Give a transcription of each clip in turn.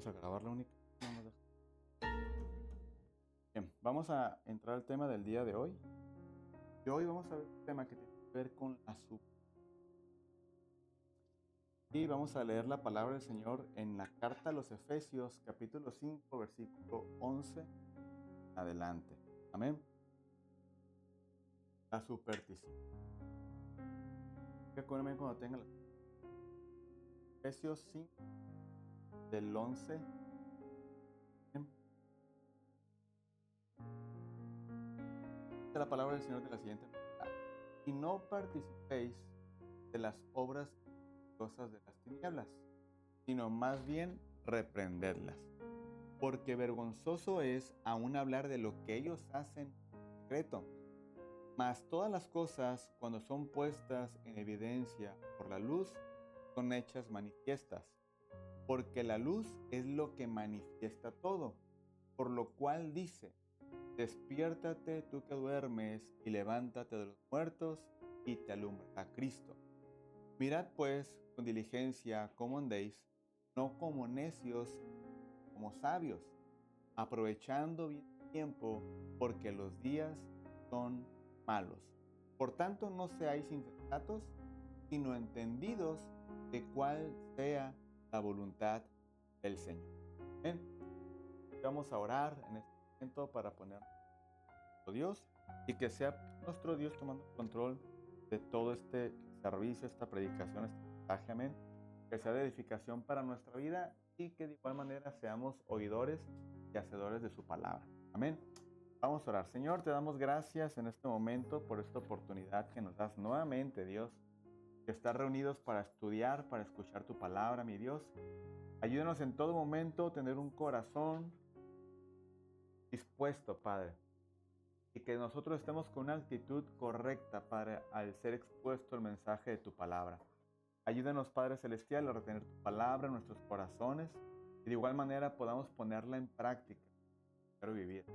Vamos a grabar la única. Bien, vamos a entrar al tema del día de hoy. Y hoy vamos a ver un tema que tiene que ver con la Y vamos a leer la palabra del Señor en la carta a los Efesios, capítulo 5, versículo 11 adelante. Amén. La superstición. Recuerden cuando tengan la Efesios 5, del 11. La palabra del Señor de la siguiente manera: y no participéis de las obras cosas de las tinieblas, sino más bien reprendedlas, porque vergonzoso es aún hablar de lo que ellos hacen en secreto. Mas todas las cosas, cuando son puestas en evidencia por la luz, son hechas manifiestas, porque la luz es lo que manifiesta todo, por lo cual dice: despiértate tú que duermes, y levántate de los muertos, y te alumbrará Cristo. Mirad pues con diligencia cómo andéis, no como necios, como sabios, aprovechando bien el tiempo, porque los días son malos. Por tanto, no seáis insensatos, sino entendidos de cuál sea la voluntad del Señor. Amén. Vamos a orar en este momento para poner a Dios y que sea nuestro Dios tomando control de todo este servicio, esta predicación, este mensaje. Amén. Que sea de edificación para nuestra vida y que de igual manera seamos oidores y hacedores de su palabra. Amén. Vamos a orar. Señor, te damos gracias en este momento por esta oportunidad que nos das nuevamente, Dios, de estar reunidos para estudiar, para escuchar tu palabra, mi Dios. Ayúdanos en todo momento a tener un corazón dispuesto, Padre, y que nosotros estemos con una actitud correcta, Padre, al ser expuesto el mensaje de tu palabra. Ayúdanos, Padre Celestial, a retener tu palabra en nuestros corazones y de igual manera podamos ponerla en práctica. Quiero vivir.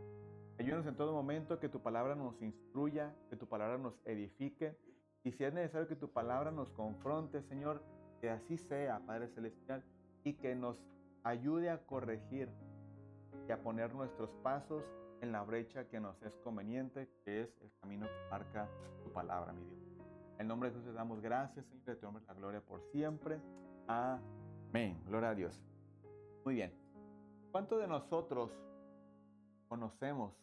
Ayúdanos en todo momento que tu palabra nos instruya, que tu palabra nos edifique, y si es necesario que tu palabra nos confronte, Señor, que así sea, Padre Celestial, y que nos ayude a corregir y a poner nuestros pasos en la brecha que nos es conveniente, que es el camino que marca tu palabra, mi Dios. En el nombre de Jesús te damos gracias, Señor, de tu nombre la gloria por siempre. Amén. Gloria a Dios. Muy bien. ¿Cuántos de nosotros conocemos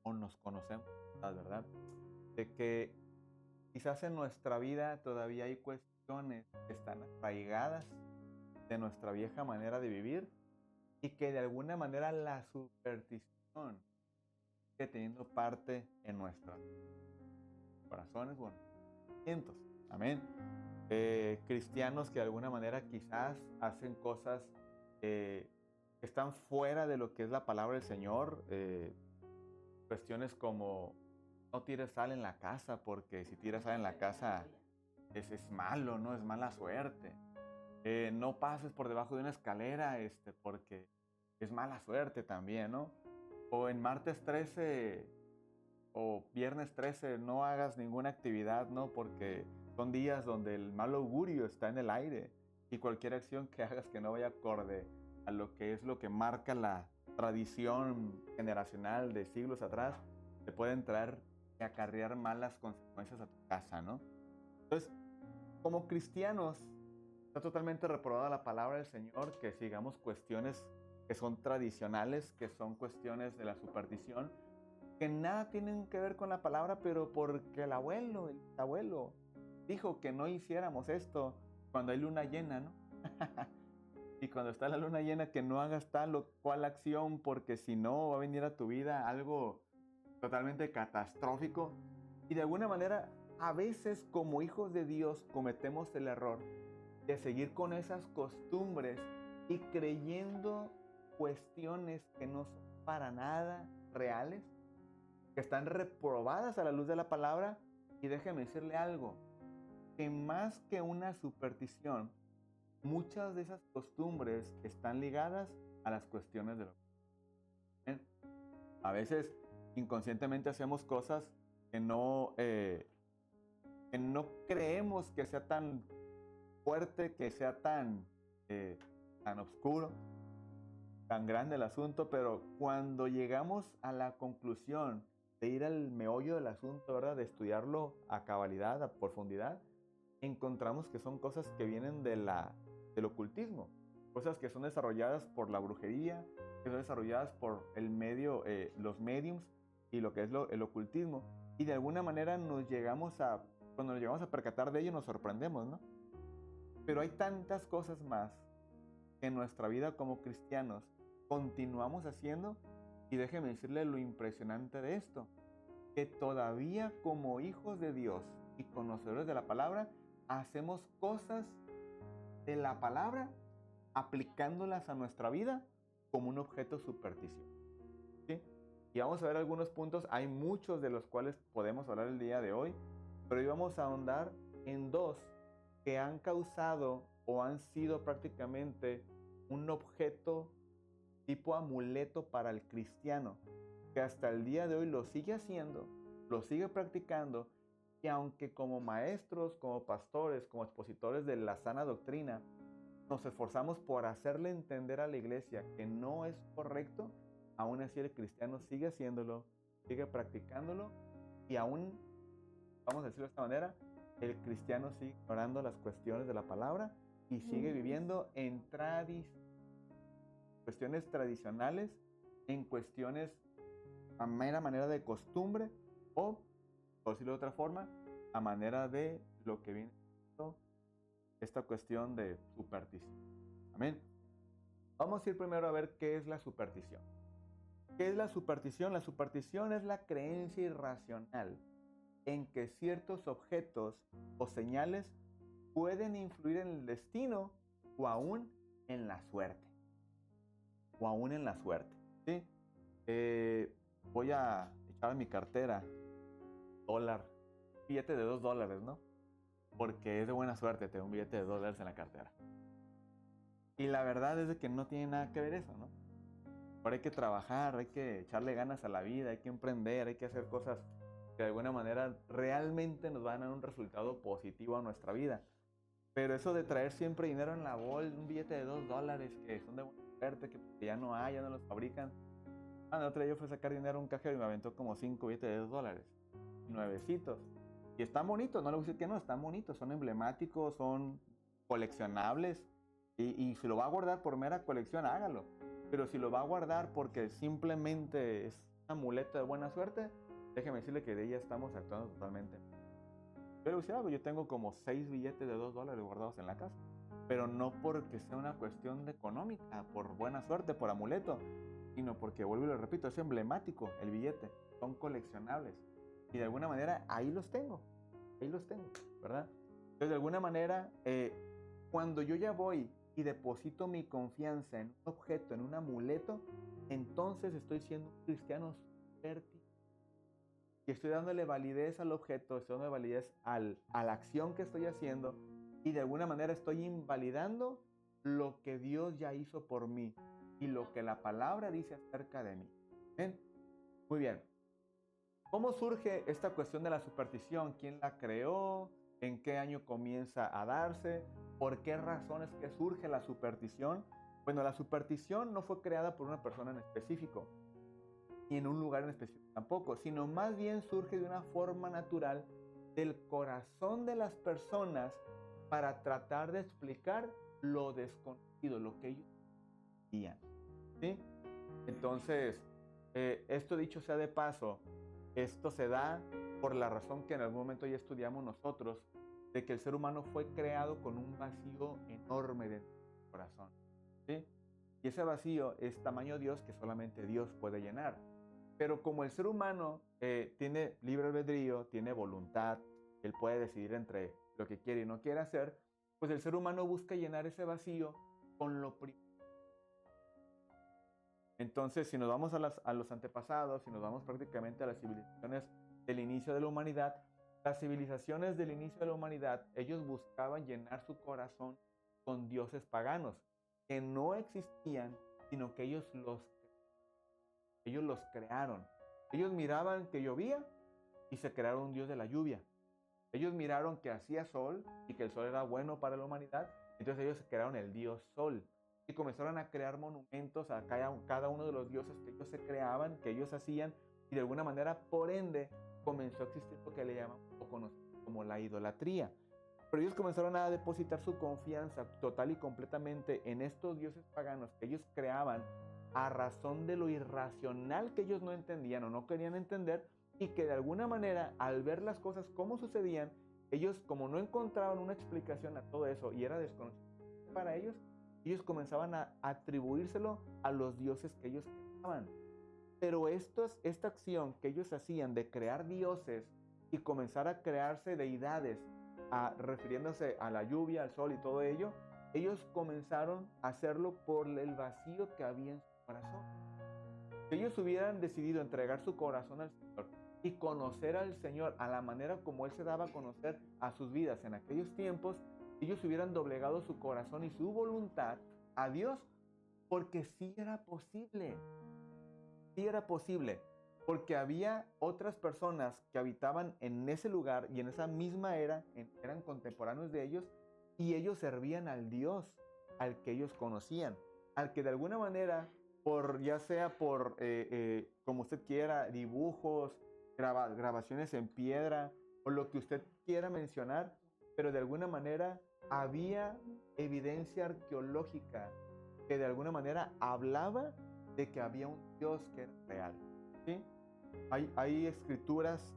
o nos conocemos, la verdad, de que quizás en nuestra vida todavía hay cuestiones que están arraigadas de nuestra vieja manera de vivir y que de alguna manera la superstición sigue teniendo parte en nuestros corazones, bueno, sentimientos? Amén. Cristianos que de alguna manera quizás hacen cosas que están fuera de lo que es la palabra del Señor. Cuestiones como no tires sal en la casa, porque si tiras sal en la casa es malo, ¿no? Es mala suerte. No pases por debajo de una escalera, porque es mala suerte también, ¿no? O en martes 13 o viernes 13 no hagas ninguna actividad, ¿no? Porque son días donde el mal augurio está en el aire y cualquier acción que hagas que no vaya acorde a lo que es lo que marca la tradición generacional de siglos atrás, te pueden traer y acarrear malas consecuencias a tu casa, ¿no? Entonces, como cristianos, está totalmente reprobada la palabra del Señor que sigamos cuestiones que son tradicionales, que son cuestiones de la superstición, que nada tienen que ver con la palabra, pero porque el abuelo dijo que no hiciéramos esto cuando hay luna llena, ¿no? Y cuando está la luna llena, que no hagas tal o cual acción, porque si no va a venir a tu vida algo totalmente catastrófico. Y de alguna manera, a veces como hijos de Dios cometemos el error de seguir con esas costumbres y creyendo cuestiones que no son para nada reales, que están reprobadas a la luz de la palabra. Y déjeme decirle algo, que más que una superstición, muchas de esas costumbres están ligadas a las cuestiones de lo que a veces inconscientemente hacemos cosas que no creemos que sea tan fuerte, que sea tan oscuro, tan grande el asunto, pero cuando llegamos a la conclusión de ir al meollo del asunto, ¿verdad? De estudiarlo a cabalidad, a profundidad, encontramos que son cosas que vienen del ocultismo, cosas que son desarrolladas por la brujería, que son desarrolladas por los mediums y lo que es el ocultismo. Y de alguna manera cuando nos llegamos a percatar de ello, nos sorprendemos, ¿no? Pero hay tantas cosas más que en nuestra vida como cristianos continuamos haciendo, y déjeme decirle lo impresionante de esto, que todavía como hijos de Dios y conocedores de la palabra, hacemos cosas de la palabra aplicándolas a nuestra vida como un objeto supersticioso, ¿sí? Y vamos a ver algunos puntos, hay muchos de los cuales podemos hablar el día de hoy, pero hoy vamos a ahondar en dos que han causado o han sido prácticamente un objeto tipo amuleto para el cristiano, que hasta el día de hoy lo sigue haciendo, lo sigue practicando, y aunque como maestros, como pastores, como expositores de la sana doctrina, nos esforzamos por hacerle entender a la iglesia que no es correcto, aún así el cristiano sigue haciéndolo, sigue practicándolo, y aún, vamos a decirlo de esta manera, el cristiano sigue ignorando las cuestiones de la palabra y sigue viviendo en cuestiones tradicionales, en cuestiones a mera manera de costumbre, o, por decirlo de otra forma, a manera de lo que viene siendo esta cuestión de superstición. Amén. Vamos a ir primero a ver qué es la superstición. ¿Qué es la superstición? La superstición es la creencia irracional en que ciertos objetos o señales pueden influir en el destino o aún en la suerte. O aún en la suerte, ¿sí? Voy a echar a mi cartera billete de $2, ¿no? Porque es de buena suerte tener un billete de $2 en la cartera. Y la verdad es de que no tiene nada que ver eso, ¿no? Pero hay que trabajar, hay que echarle ganas a la vida, hay que emprender, hay que hacer cosas que de alguna manera realmente nos van a dar un resultado positivo a nuestra vida. Pero eso de traer siempre dinero en la bolsa, un billete de $2 que son de buena suerte, que ya no hay, ya no los fabrican. El otro día yo fui a sacar dinero a un cajero y me aventó como 5 billetes de $2, nuevecitos. Y están bonitos, no le voy a decir que no, están bonitos, son emblemáticos, son coleccionables. Y si lo va a guardar por mera colección, hágalo. Pero si lo va a guardar porque simplemente es un amuleto de buena suerte, déjeme decirle que de ella estamos actuando totalmente. Yo le voy a decir algo, yo tengo como 6 billetes de $2 guardados en la casa. Pero no porque sea una cuestión de económica, por buena suerte, por amuleto, sino porque, vuelvo y lo repito, es emblemático el billete, son coleccionables. Y de alguna manera ahí los tengo, ¿verdad? Entonces de alguna manera, cuando yo ya voy y deposito mi confianza en un objeto, en un amuleto, entonces estoy siendo un cristiano fértil. Y estoy dándole validez al objeto, estoy dándole validez a la acción que estoy haciendo, y de alguna manera estoy invalidando lo que Dios ya hizo por mí y lo que la palabra dice acerca de mí. ¿Ven? Muy bien. ¿Cómo surge esta cuestión de la superstición? ¿Quién la creó? ¿En qué año comienza a darse? ¿Por qué razones que surge la superstición? Bueno, la superstición no fue creada por una persona en específico, ni en un lugar en específico tampoco, sino más bien surge de una forma natural del corazón de las personas para tratar de explicar lo desconocido, lo que ellos veían, ¿sí? Entonces, esto dicho sea de paso, esto se da por la razón que en algún momento ya estudiamos nosotros, de que el ser humano fue creado con un vacío enorme dentro del corazón, ¿sí? Y ese vacío es tamaño Dios que solamente Dios puede llenar. Pero como el ser humano tiene libre albedrío, tiene voluntad, él puede decidir entre lo que quiere y no quiere hacer, pues el ser humano busca llenar ese vacío con lo primero. Entonces, si nos vamos a los antepasados, si nos vamos prácticamente a las civilizaciones del inicio de la humanidad, las civilizaciones del inicio de la humanidad, ellos buscaban llenar su corazón con dioses paganos, que no existían, sino que ellos los crearon. Ellos miraban que llovía y se crearon un dios de la lluvia. Ellos miraron que hacía sol y que el sol era bueno para la humanidad, entonces ellos crearon el dios sol. y comenzaron a crear monumentos a cada uno de los dioses que ellos se creaban, que ellos hacían, y de alguna manera, por ende, comenzó a existir lo que le llaman o conocen como la idolatría. Pero ellos comenzaron a depositar su confianza total y completamente en estos dioses paganos que ellos creaban a razón de lo irracional que ellos no entendían o no querían entender, y que de alguna manera, al ver las cosas como sucedían, ellos, como no encontraban una explicación a todo eso y era desconocido para ellos comenzaban a atribuírselo a los dioses que ellos creaban. Pero esta acción que ellos hacían de crear dioses y comenzar a crearse deidades, refiriéndose a la lluvia, al sol y todo ello, ellos comenzaron a hacerlo por el vacío que había en su corazón. Si ellos hubieran decidido entregar su corazón al Señor y conocer al Señor a la manera como Él se daba a conocer a sus vidas en aquellos tiempos, ellos hubieran doblegado su corazón y su voluntad a Dios, porque sí era posible. Sí era posible, porque había otras personas que habitaban en ese lugar y en esa misma era, eran contemporáneos de ellos, y ellos servían al Dios al que ellos conocían, al que de alguna manera, ya sea por, como usted quiera, dibujos, grabaciones en piedra, o lo que usted quiera mencionar, pero de alguna manera había evidencia arqueológica que de alguna manera hablaba de que había un Dios que era real, ¿sí? Hay escrituras,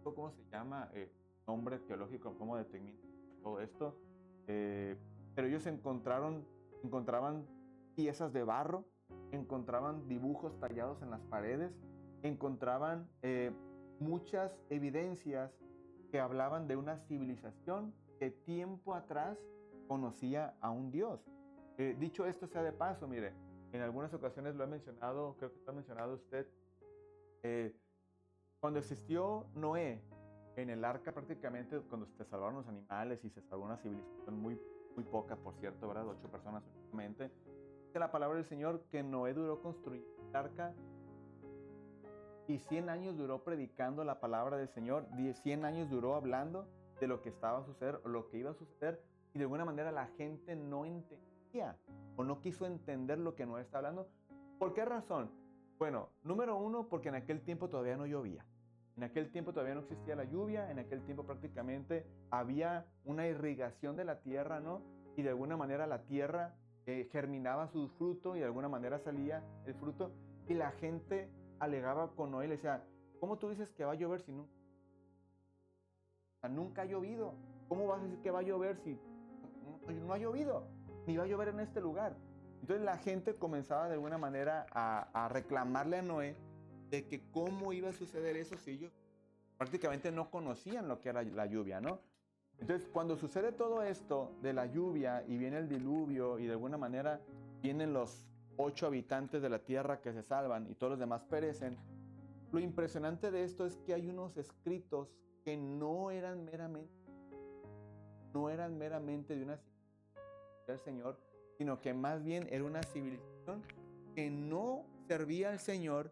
¿cómo se llama? Nombre teológico, ¿cómo determinan todo esto? Pero ellos encontraban piezas de barro, encontraban dibujos tallados en las paredes, encontraban muchas evidencias que hablaban de una civilización que tiempo atrás conocía a un Dios. Dicho esto sea de paso, mire, en algunas ocasiones lo he mencionado, creo que lo ha mencionado usted, cuando existió Noé en el arca, prácticamente cuando se salvaron los animales y se salvó una civilización muy, muy poca, por cierto, ¿verdad? 8 personas únicamente. Dice la palabra del Señor que Noé duró construyendo el arca y 100 años duró predicando la palabra del Señor, 100 años duró hablando de lo que estaba a suceder o lo que iba a suceder, y de alguna manera la gente no entendía o no quiso entender lo que Noé está hablando. ¿Por qué razón? Bueno, número uno, porque en aquel tiempo todavía no llovía. En aquel tiempo todavía no existía la lluvia, en aquel tiempo prácticamente había una irrigación de la tierra, ¿no? Y de alguna manera la tierra germinaba su fruto y de alguna manera salía el fruto, y la gente alegaba con Noé y le decía, ¿cómo tú dices que va a llover si nunca ha llovido? ¿Cómo vas a decir que va a llover si no ha llovido? Ni va a llover en este lugar. Entonces la gente comenzaba de alguna manera a reclamarle a Noé de que cómo iba a suceder eso si ellos prácticamente no conocían lo que era la lluvia, ¿no? Entonces cuando sucede todo esto de la lluvia y viene el diluvio y de alguna manera vienen los 8 habitantes de la tierra que se salvan y todos los demás perecen, lo impresionante de esto es que hay unos escritos que no eran meramente de una civilización del Señor, sino que más bien era una civilización que no servía al Señor,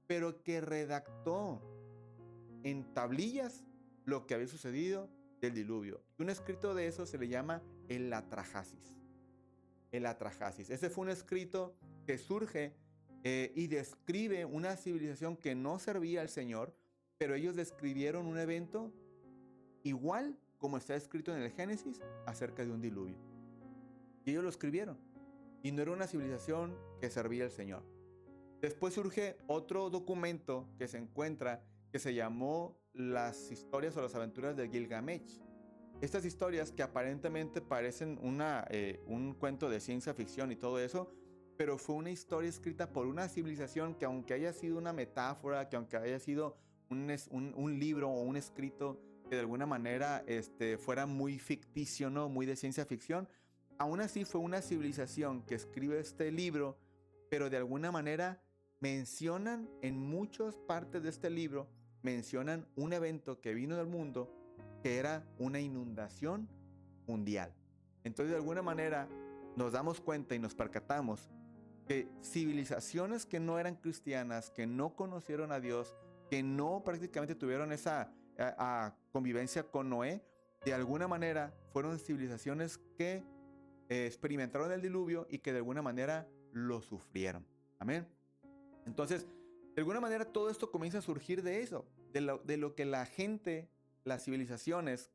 pero que redactó en tablillas lo que había sucedido del diluvio. Y un escrito de eso se le llama el Atrahasis. El Atrahasis. Ese fue un escrito que surge y describe una civilización que no servía al Señor, pero ellos describieron un evento igual como está escrito en el Génesis acerca de un diluvio. Y ellos lo escribieron. Y no era una civilización que servía al Señor. Después surge otro documento que se encuentra que se llamó Las historias o las aventuras de Gilgamesh. Estas historias que aparentemente parecen un cuento de ciencia ficción y todo eso, pero fue una historia escrita por una civilización que, aunque haya sido una metáfora, que aunque haya sido un libro o un escrito que de alguna manera fuera muy ficticio, ¿no? Muy de ciencia ficción, aún así fue una civilización que escribe este libro, pero de alguna manera mencionan en muchas partes de este libro, mencionan un evento que vino del mundo, que era una inundación mundial. Entonces, de alguna manera, nos damos cuenta y nos percatamos que civilizaciones que no eran cristianas, que no conocieron a Dios, que no prácticamente tuvieron esa convivencia con Noé, de alguna manera fueron civilizaciones que experimentaron el diluvio y que de alguna manera lo sufrieron. Amén. Entonces, de alguna manera todo esto comienza a surgir de eso, de lo que la gente, las civilizaciones,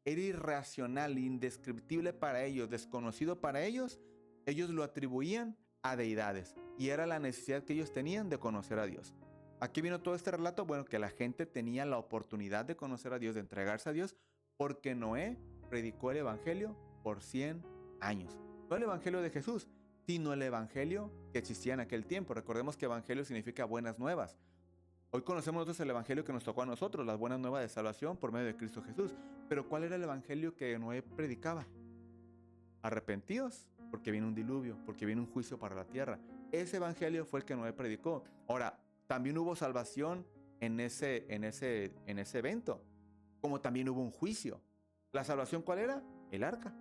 era irracional, indescriptible para ellos, desconocido para ellos, ellos lo atribuían a deidades y era la necesidad que ellos tenían de conocer a Dios. Aquí vino todo este relato, bueno, que la gente tenía la oportunidad de conocer a Dios, de entregarse a Dios, porque Noé predicó el evangelio por 100 años. No el evangelio de Jesús, sino el evangelio que existía en aquel tiempo. Recordemos que evangelio significa buenas nuevas. Hoy conocemos nosotros el evangelio que nos tocó a nosotros, las buenas nuevas de salvación por medio de Cristo Jesús. Pero ¿cuál era el evangelio que Noé predicaba? Arrepentíos, porque viene un diluvio, porque viene un juicio para la tierra. Ese evangelio fue el que Noé predicó. Ahora, también hubo salvación en ese evento, como también hubo un juicio. ¿La salvación cuál era? El arca.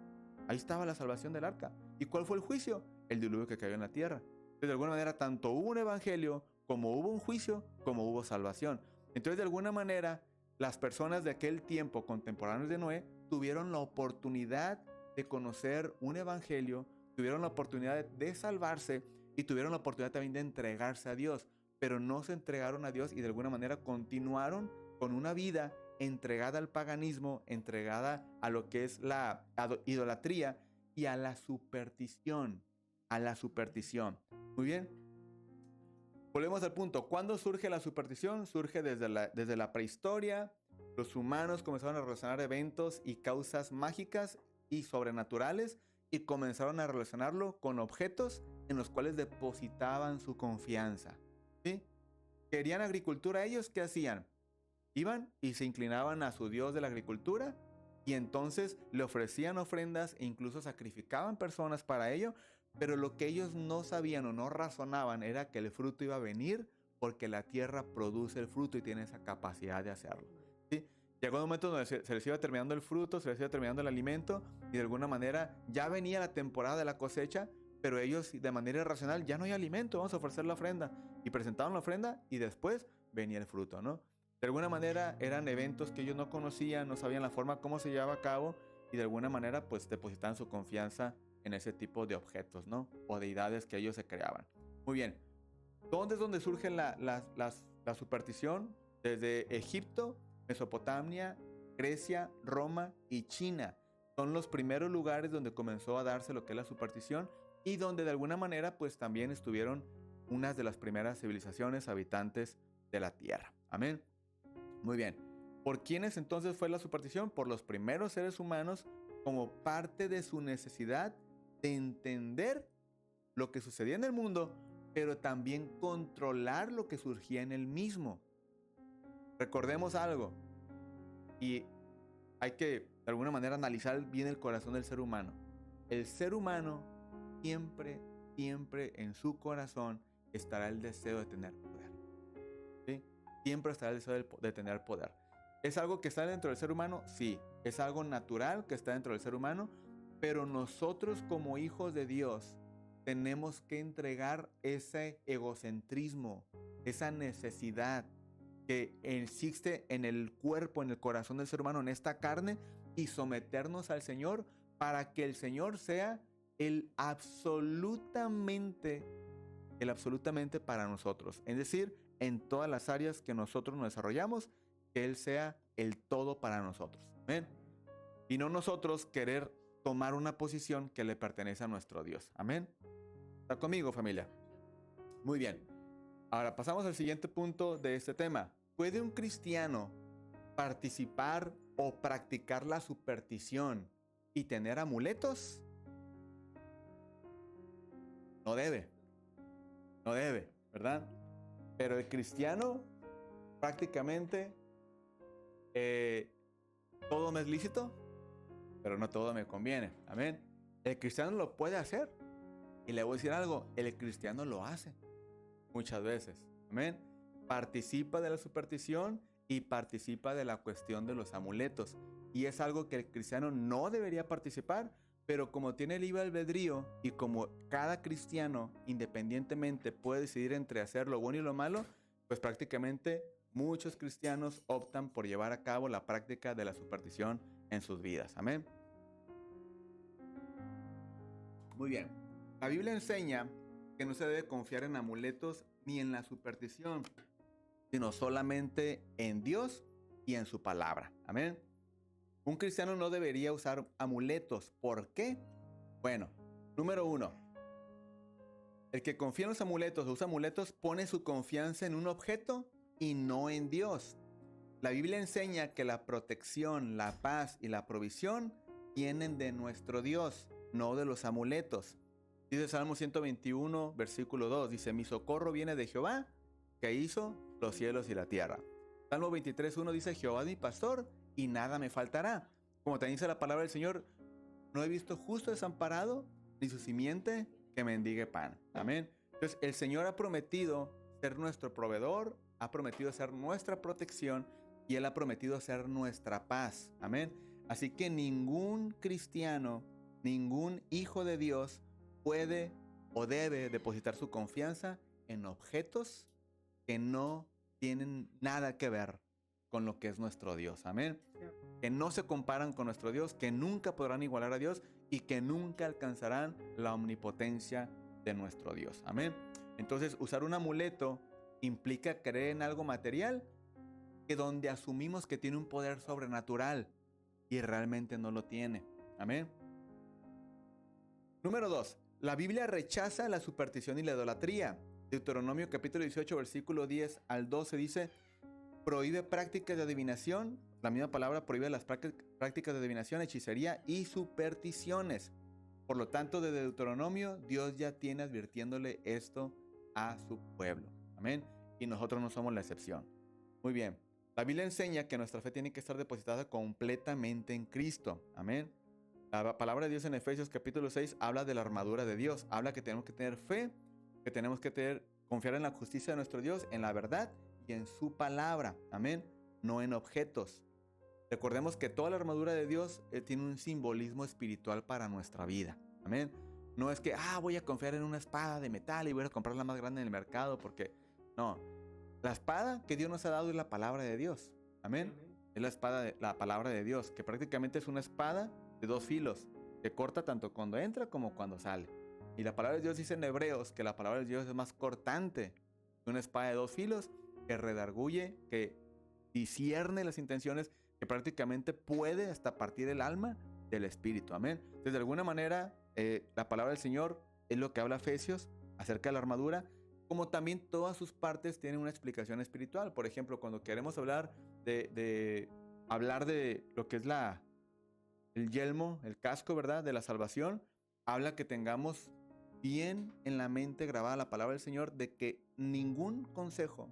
Ahí estaba la salvación del arca. ¿Y cuál fue el juicio? El diluvio que cayó en la tierra. Entonces, de alguna manera, tanto hubo un evangelio, como hubo un juicio, como hubo salvación. Entonces, de alguna manera, las personas de aquel tiempo, contemporáneos de Noé, tuvieron la oportunidad de conocer un evangelio, tuvieron la oportunidad de salvarse y tuvieron la oportunidad también de entregarse a Dios. Pero no se entregaron a Dios y de alguna manera continuaron con una vida entregada al paganismo, entregada a lo que es la idolatría y a la superstición. A la superstición. Muy bien. Volvemos al punto. ¿Cuándo surge la superstición? Surge desde la prehistoria. Los humanos comenzaron a relacionar eventos y causas mágicas y sobrenaturales y comenzaron a relacionarlo con objetos en los cuales depositaban su confianza. ¿Sí? ¿Querían agricultura ellos? ¿Qué hacían? Iban y se inclinaban a su dios de la agricultura y entonces le ofrecían ofrendas e incluso sacrificaban personas para ello, pero lo que ellos no sabían o no razonaban era que el fruto iba a venir porque la tierra produce el fruto y tiene esa capacidad de hacerlo. ¿Sí? Llegó un momento donde se les iba terminando el fruto, se les iba terminando el alimento y de alguna manera ya venía la temporada de la cosecha, pero ellos de manera irracional, ya no hay alimento, vamos a ofrecer la ofrenda. Y presentaban la ofrenda y después venía el fruto, ¿no? De alguna manera eran eventos que ellos no conocían, no sabían la forma como se llevaba a cabo y de alguna manera pues depositaban su confianza en ese tipo de objetos, ¿no? O deidades que ellos se creaban. Muy bien. ¿Dónde es donde surge la superstición? Desde Egipto, Mesopotamia, Grecia, Roma y China. Son los primeros lugares donde comenzó a darse lo que es la superstición y donde de alguna manera pues también estuvieron unas de las primeras civilizaciones habitantes de la tierra. Amén. Muy bien. ¿Por quiénes entonces fue la superstición? Por los primeros seres humanos como parte de su necesidad de entender lo que sucedía en el mundo, pero también controlar lo que surgía en el mismo. Recordemos algo, y hay que de alguna manera analizar bien el corazón del ser humano. El ser humano siempre en su corazón estará el deseo de tener poder. ¿Sí? Siempre estará el deseo de tener poder. ¿Es algo que está dentro del ser humano? Sí. Es algo natural que está dentro del ser humano, pero nosotros como hijos de Dios tenemos que entregar ese egocentrismo, esa necesidad que existe en el cuerpo, en el corazón del ser humano, en esta carne, y someternos al Señor para que el Señor sea el absolutamente para nosotros. Es decir, en todas las áreas que nosotros nos desarrollamos, que Él sea el todo para nosotros. Amén. Y no nosotros querer tomar una posición que le pertenece a nuestro Dios. Amén. ¿Está conmigo, familia? Muy bien. Ahora pasamos al siguiente punto de este tema. ¿Puede un cristiano participar o practicar la superstición y tener amuletos? No debe, ¿verdad? Pero el cristiano prácticamente todo me es lícito, pero no todo me conviene. Amén. El cristiano lo puede hacer. Y le voy a decir algo, el cristiano lo hace muchas veces. Amén. Participa de la superstición y participa de la cuestión de los amuletos. Y es algo que el cristiano no debería participar, pero como tiene libre albedrío y como cada cristiano independientemente puede decidir entre hacer lo bueno y lo malo, pues prácticamente muchos cristianos optan por llevar a cabo la práctica de la superstición en sus vidas. Amén. Muy bien. La Biblia enseña que no se debe confiar en amuletos ni en la superstición, sino solamente en Dios y en su palabra. Amén. Un cristiano no debería usar amuletos. ¿Por qué? Bueno, número 1. El que confía en los amuletos o usa amuletos pone su confianza en un objeto y no en Dios. La Biblia enseña que la protección, la paz y la provisión vienen de nuestro Dios, no de los amuletos. Dice Salmo 121, versículo 2, dice, mi socorro viene de Jehová, que hizo los cielos y la tierra. Salmo 23:1 dice, Jehová es mi pastor y nada me faltará. Como también dice la palabra del Señor, no he visto justo desamparado, ni su simiente que mendigue pan. Amén. Entonces, el Señor ha prometido ser nuestro proveedor, ha prometido ser nuestra protección y Él ha prometido ser nuestra paz. Amén. Así que ningún cristiano, ningún hijo de Dios puede o debe depositar su confianza en objetos que no tienen nada que ver con lo que es nuestro Dios. Amén. Que no se comparan con nuestro Dios, que nunca podrán igualar a Dios y que nunca alcanzarán la omnipotencia de nuestro Dios. Amén. Entonces, usar un amuleto implica creer en algo material que donde asumimos que tiene un poder sobrenatural y realmente no lo tiene. Amén. Número 2. La Biblia rechaza la superstición y la idolatría. Deuteronomio capítulo 18, versículo 10 al 12 dice, prohíbe prácticas de adivinación. La misma palabra prohíbe las prácticas de adivinación, hechicería y supersticiones. Por lo tanto, desde Deuteronomio, Dios ya tiene advirtiéndole esto a su pueblo. Amén. Y nosotros no somos la excepción. Muy bien. La Biblia enseña que nuestra fe tiene que estar depositada completamente en Cristo. Amén. La palabra de Dios en Efesios capítulo 6 habla de la armadura de Dios. Habla que tenemos que tener fe, que tenemos que confiar en la justicia de nuestro Dios, en la verdad y en su palabra. Amén. No en objetos. Recordemos que toda la armadura de Dios tiene un simbolismo espiritual para nuestra vida. Amén. No es que, voy a confiar en una espada de metal y voy a comprar la más grande en el mercado porque... No. La espada que Dios nos ha dado es la palabra de Dios. Amén. Es la espada, la palabra de Dios, que prácticamente es una espada de 2 filos, que corta tanto cuando entra como cuando sale. Y la palabra de Dios dice en Hebreos que la palabra de Dios es más cortante que una espada de 2 filos, que redarguye, que discierne las intenciones, que prácticamente puede hasta partir el alma del espíritu. Amén. Entonces, de alguna manera, la palabra del Señor es lo que habla Efesios acerca de la armadura, como también todas sus partes tienen una explicación espiritual. Por ejemplo, cuando queremos hablar de lo que es el yelmo, el casco, ¿verdad? De la salvación, habla que tengamos bien en la mente grabada la palabra del Señor de que ningún consejo,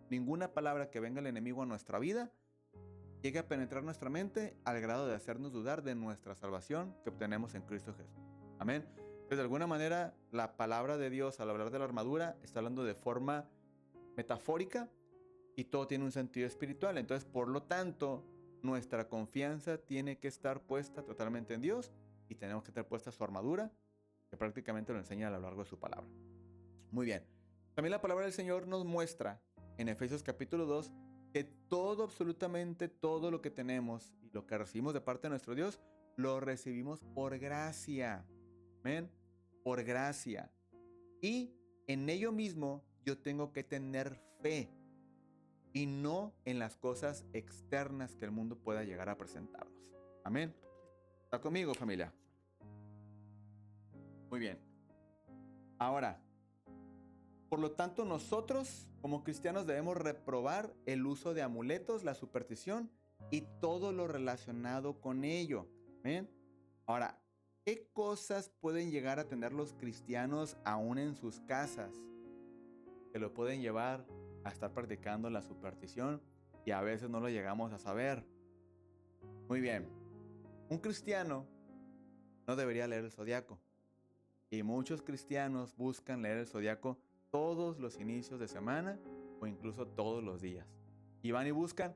ninguna palabra que venga el enemigo a nuestra vida llegue a penetrar nuestra mente al grado de hacernos dudar de nuestra salvación que obtenemos en Cristo Jesús. Amén. Pues de alguna manera la palabra de Dios al hablar de la armadura está hablando de forma metafórica y todo tiene un sentido espiritual. Entonces, por lo tanto, nuestra confianza tiene que estar puesta totalmente en Dios y tenemos que tener puesta su armadura, que prácticamente lo enseña a lo largo de su palabra. Muy bien. También la palabra del Señor nos muestra en Efesios capítulo 2 que todo, absolutamente todo lo que tenemos y lo que recibimos de parte de nuestro Dios, lo recibimos por gracia. Amén. Por gracia. Y en ello mismo yo tengo que tener fe y no en las cosas externas que el mundo pueda llegar a presentarnos. Amén. ¿Está conmigo, familia? Muy bien. Ahora, por lo tanto, nosotros como cristianos debemos reprobar el uso de amuletos, la superstición y todo lo relacionado con ello. ¿Amén? Ahora, ¿qué cosas pueden llegar a tener los cristianos aún en sus casas que lo pueden llevar a estar practicando la superstición y a veces no lo llegamos a saber? Muy bien. Un cristiano no debería leer el zodiaco. Y muchos cristianos buscan leer el zodiaco todos los inicios de semana o incluso todos los días. Y van y buscan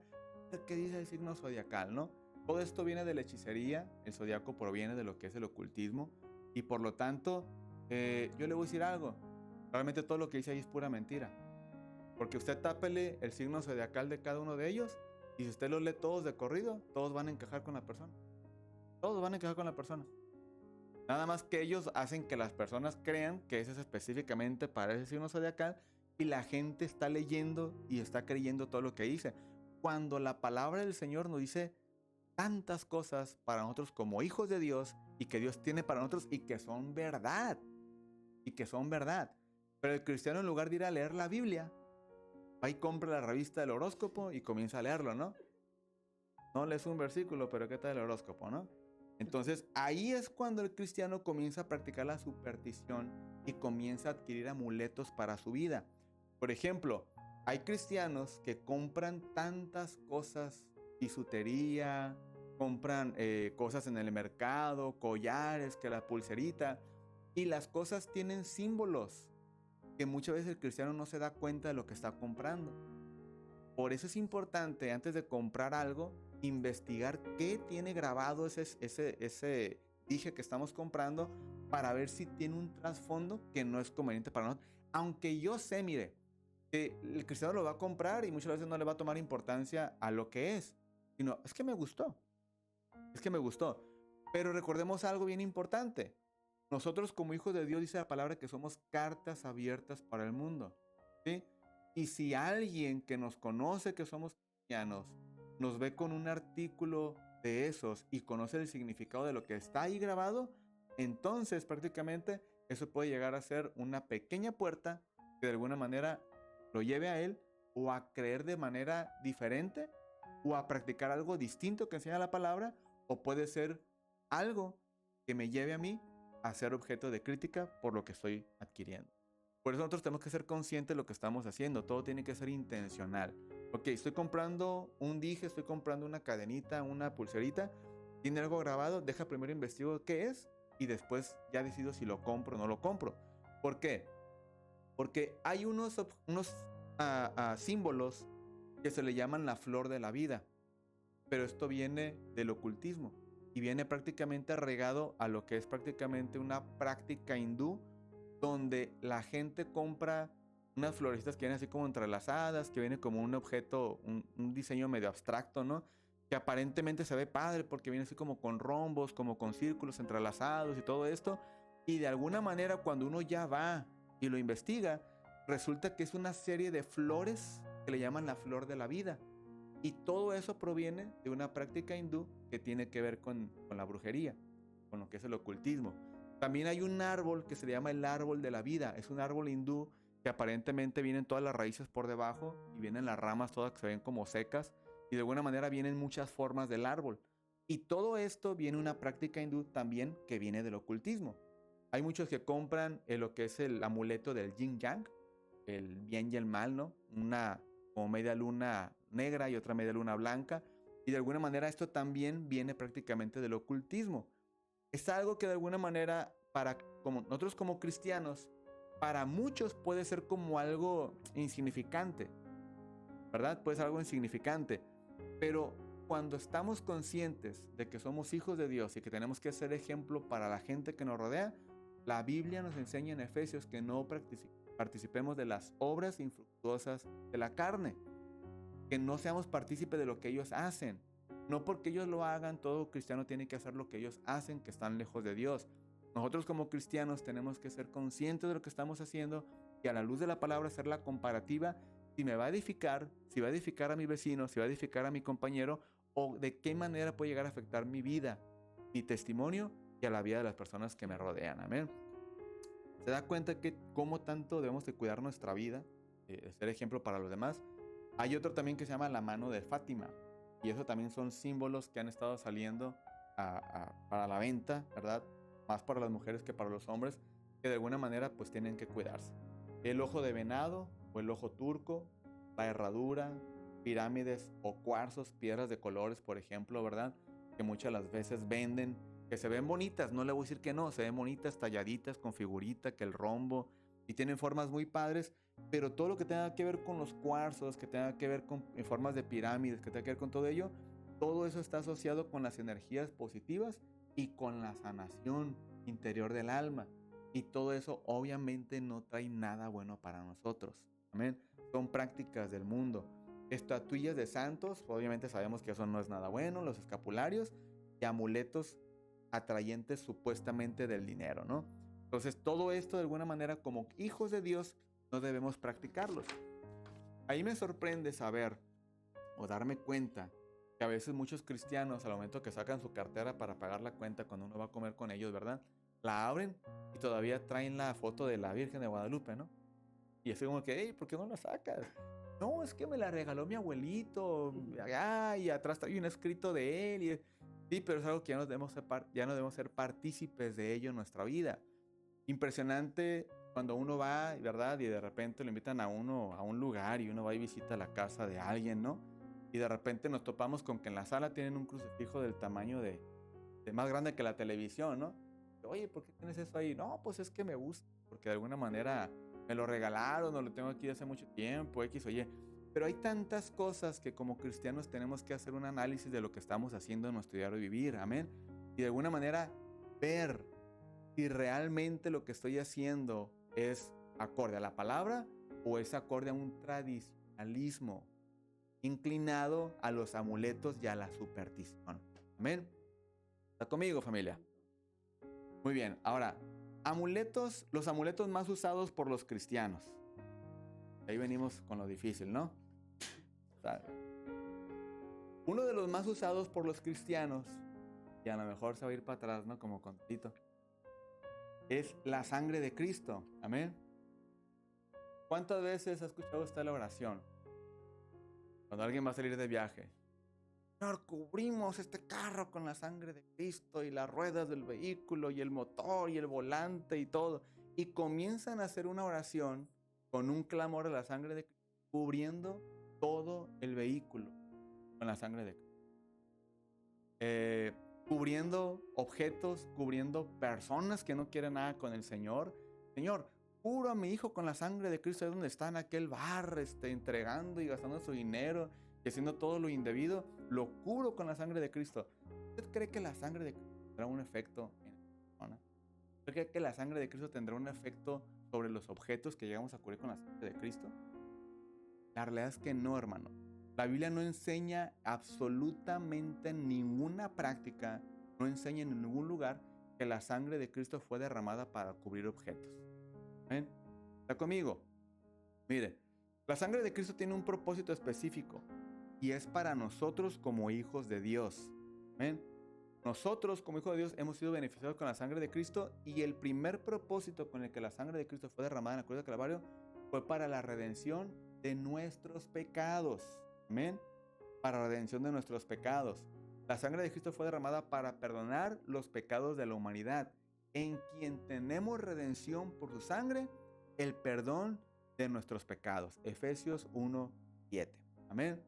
qué dice el signo zodiacal, ¿no? Todo esto viene de la hechicería, el zodiaco proviene de lo que es el ocultismo y por lo tanto, yo le voy a decir algo, realmente todo lo que dice ahí es pura mentira. Porque usted tápele el signo zodiacal de cada uno de ellos y si usted los lee todos de corrido, todos van a encajar con la persona. Todos van a encajar con la persona. Nada más que ellos hacen que las personas crean que ese es específicamente para ese signo zodiacal y la gente está leyendo y está creyendo todo lo que dice. Cuando la palabra del Señor nos dice tantas cosas para nosotros como hijos de Dios y que Dios tiene para nosotros y que son verdad. Y que son verdad. Pero el cristiano, en lugar de ir a leer la Biblia, va y compra la revista del horóscopo y comienza a leerlo, ¿no? No lees un versículo, pero ¿qué tal el horóscopo, no? Entonces ahí es cuando el cristiano comienza a practicar la superstición y comienza a adquirir amuletos para su vida. Por ejemplo, hay cristianos que compran tantas cosas, bisutería, compran cosas en el mercado, collares, que la pulserita, y las cosas tienen símbolos que muchas veces el cristiano no se da cuenta de lo que está comprando. Por eso es importante, antes de comprar algo, investigar qué tiene grabado ese dije que estamos comprando para ver si tiene un trasfondo que no es conveniente para nosotros. Aunque yo sé, mire, que el cristiano lo va a comprar y muchas veces no le va a tomar importancia a lo que es, sino es que me gustó, es que me gustó. Pero recordemos algo bien importante. Nosotros como hijos de Dios dice la palabra que somos cartas abiertas para el mundo, ¿sí? Y si alguien que nos conoce que somos cristianos nos ve con un artículo de esos y conoce el significado de lo que está ahí grabado, entonces prácticamente eso puede llegar a ser una pequeña puerta que de alguna manera lo lleve a él o a creer de manera diferente o a practicar algo distinto que enseña la palabra, o puede ser algo que me lleve a mí a ser objeto de crítica por lo que estoy adquiriendo. Por eso nosotros tenemos que ser conscientes de lo que estamos haciendo. Todo tiene que ser intencional. Ok, estoy comprando un dije, estoy comprando una cadenita, una pulserita, tiene algo grabado, deja primero investigo qué es y después ya decido si lo compro o no lo compro. ¿Por qué? Porque hay unos símbolos que se le llaman la flor de la vida, pero esto viene del ocultismo y viene prácticamente regado a lo que es prácticamente una práctica hindú, donde la gente compra unas florecitas que vienen así como entrelazadas, que viene como un objeto, un diseño medio abstracto, ¿no? Que aparentemente se ve padre porque viene así como con rombos, como con círculos entrelazados y todo esto. Y de alguna manera cuando uno ya va y lo investiga, resulta que es una serie de flores que le llaman la flor de la vida. Y todo eso proviene de una práctica hindú que tiene que ver con la brujería, con lo que es el ocultismo. También hay un árbol que se llama el árbol de la vida. Es un árbol hindú que aparentemente vienen todas las raíces por debajo y vienen las ramas todas que se ven como secas. Y de alguna manera vienen muchas formas del árbol. Y todo esto viene de una práctica hindú también que viene del ocultismo. Hay muchos que compran lo que es el amuleto del yin yang, el bien y el mal, ¿no? Una como media luna negra y otra media luna blanca. Y de alguna manera esto también viene prácticamente del ocultismo. Es algo que de alguna manera como nosotros como cristianos, para muchos puede ser como algo insignificante, ¿verdad? Puede ser algo insignificante. Pero cuando estamos conscientes de que somos hijos de Dios y que tenemos que ser ejemplo para la gente que nos rodea, la Biblia nos enseña en Efesios que no participemos de las obras infructuosas de la carne, que no seamos partícipes de lo que ellos hacen. No porque ellos lo hagan, todo cristiano tiene que hacer lo que ellos hacen, que están lejos de Dios. Nosotros como cristianos tenemos que ser conscientes de lo que estamos haciendo y a la luz de la palabra hacer la comparativa si me va a edificar, si va a edificar a mi vecino, si va a edificar a mi compañero o de qué manera puede llegar a afectar mi vida, mi testimonio y a la vida de las personas que me rodean. Amén. Se da cuenta que cómo tanto debemos de cuidar nuestra vida, ser ejemplo para los demás. Hay otro también que se llama la mano de Fátima. Y eso también son símbolos que han estado saliendo para la venta, ¿verdad? Más para las mujeres que para los hombres, que de alguna manera pues tienen que cuidarse. El ojo de venado o el ojo turco, la herradura, pirámides o cuarzos, piedras de colores, por ejemplo, ¿verdad? Que muchas las veces venden, que se ven bonitas, no le voy a decir que no, se ven bonitas, talladitas, con figurita, que el rombo, y tienen formas muy padres, pero todo lo que tenga que ver con los cuarzos, que tenga que ver con formas de pirámides, que tenga que ver con todo ello, todo eso está asociado con las energías positivas y con la sanación interior del alma. Y todo eso obviamente no trae nada bueno para nosotros. Amén. Son prácticas del mundo. Estatuillas de santos, obviamente sabemos que eso no es nada bueno, los escapularios y amuletos atrayentes supuestamente del dinero, ¿no? Entonces, todo esto de alguna manera como hijos de Dios no debemos practicarlos. Ahí me sorprende saber o darme cuenta que a veces muchos cristianos al momento que sacan su cartera para pagar la cuenta cuando uno va a comer con ellos, ¿verdad? La abren y todavía traen la foto de la Virgen de Guadalupe, ¿no? Y así como que, hey, ¿por qué no la sacas? No, es que me la regaló mi abuelito, y atrás trae un escrito de él. Sí, pero es algo que ya no debemos ser partícipes de ello en nuestra vida. Impresionante cuando uno va, ¿verdad? Y de repente lo invitan a uno a un lugar y uno va y visita la casa de alguien, ¿no? Y de repente nos topamos con que en la sala tienen un crucifijo del tamaño de más grande que la televisión, ¿no? Oye, ¿por qué tienes eso ahí? No, pues es que me gusta, porque de alguna manera me lo regalaron o lo tengo aquí hace mucho tiempo, X, oye. Pero hay tantas cosas que como cristianos tenemos que hacer un análisis de lo que estamos haciendo en nuestro diario vivir, amén. Y de alguna manera ver si realmente lo que estoy haciendo es acorde a la palabra o es acorde a un tradicionalismo inclinado a los amuletos y a la superstición. Amén. ¿Está conmigo, familia? Muy bien. Ahora, amuletos, los amuletos más usados por los cristianos. Ahí venimos con lo difícil, ¿no? O sea, uno de los más usados por los cristianos, y a lo mejor se va a ir para atrás, ¿no? Como contito, es la sangre de Cristo. Amén. ¿Cuántas veces ha escuchado usted la oración? Cuando alguien va a salir de viaje. Señor, cubrimos este carro con la sangre de Cristo y las ruedas del vehículo y el motor y el volante y todo. Y comienzan a hacer una oración con un clamor a la sangre de Cristo, cubriendo todo el vehículo con la sangre de Cristo. Cubriendo objetos, cubriendo personas que no quieren nada con el Señor. Señor, cubro a mi hijo con la sangre de Cristo, es donde está en aquel bar, entregando y gastando su dinero y haciendo todo lo indebido, lo cubro con la sangre de Cristo. ¿Usted cree que la sangre de Cristo tendrá un efecto en la persona? ¿Usted cree que la sangre de Cristo tendrá un efecto sobre los objetos que llegamos a cubrir con la sangre de Cristo? La realidad es que no, hermano. La Biblia no enseña absolutamente ninguna práctica, no enseña en ningún lugar que la sangre de Cristo fue derramada para cubrir objetos. ¿Ven? ¿Está conmigo? Mire, la sangre de Cristo tiene un propósito específico y es para nosotros como hijos de Dios. ¿Ven? Nosotros como hijos de Dios hemos sido beneficiados con la sangre de Cristo y el primer propósito con el que la sangre de Cristo fue derramada en la cruz del Calvario fue para la redención de nuestros pecados. Amén. Para la redención de nuestros pecados. La sangre de Cristo fue derramada para perdonar los pecados de la humanidad. En quien tenemos redención por su sangre, el perdón de nuestros pecados. Efesios 1:7. Amén.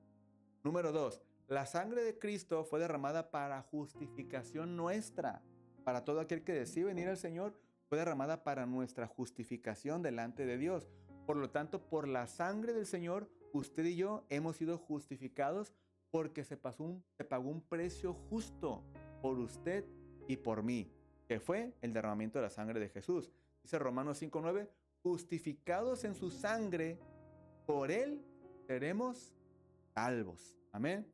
Número 2. La sangre de Cristo fue derramada para justificación nuestra. Para todo aquel que decide venir al Señor, fue derramada para nuestra justificación delante de Dios. Por lo tanto, por la sangre del Señor, usted y yo hemos sido justificados porque se pagó un precio justo por usted y por mí, que fue el derramamiento de la sangre de Jesús. Dice Romanos 5:9, justificados en su sangre, por él seremos salvos. Amén.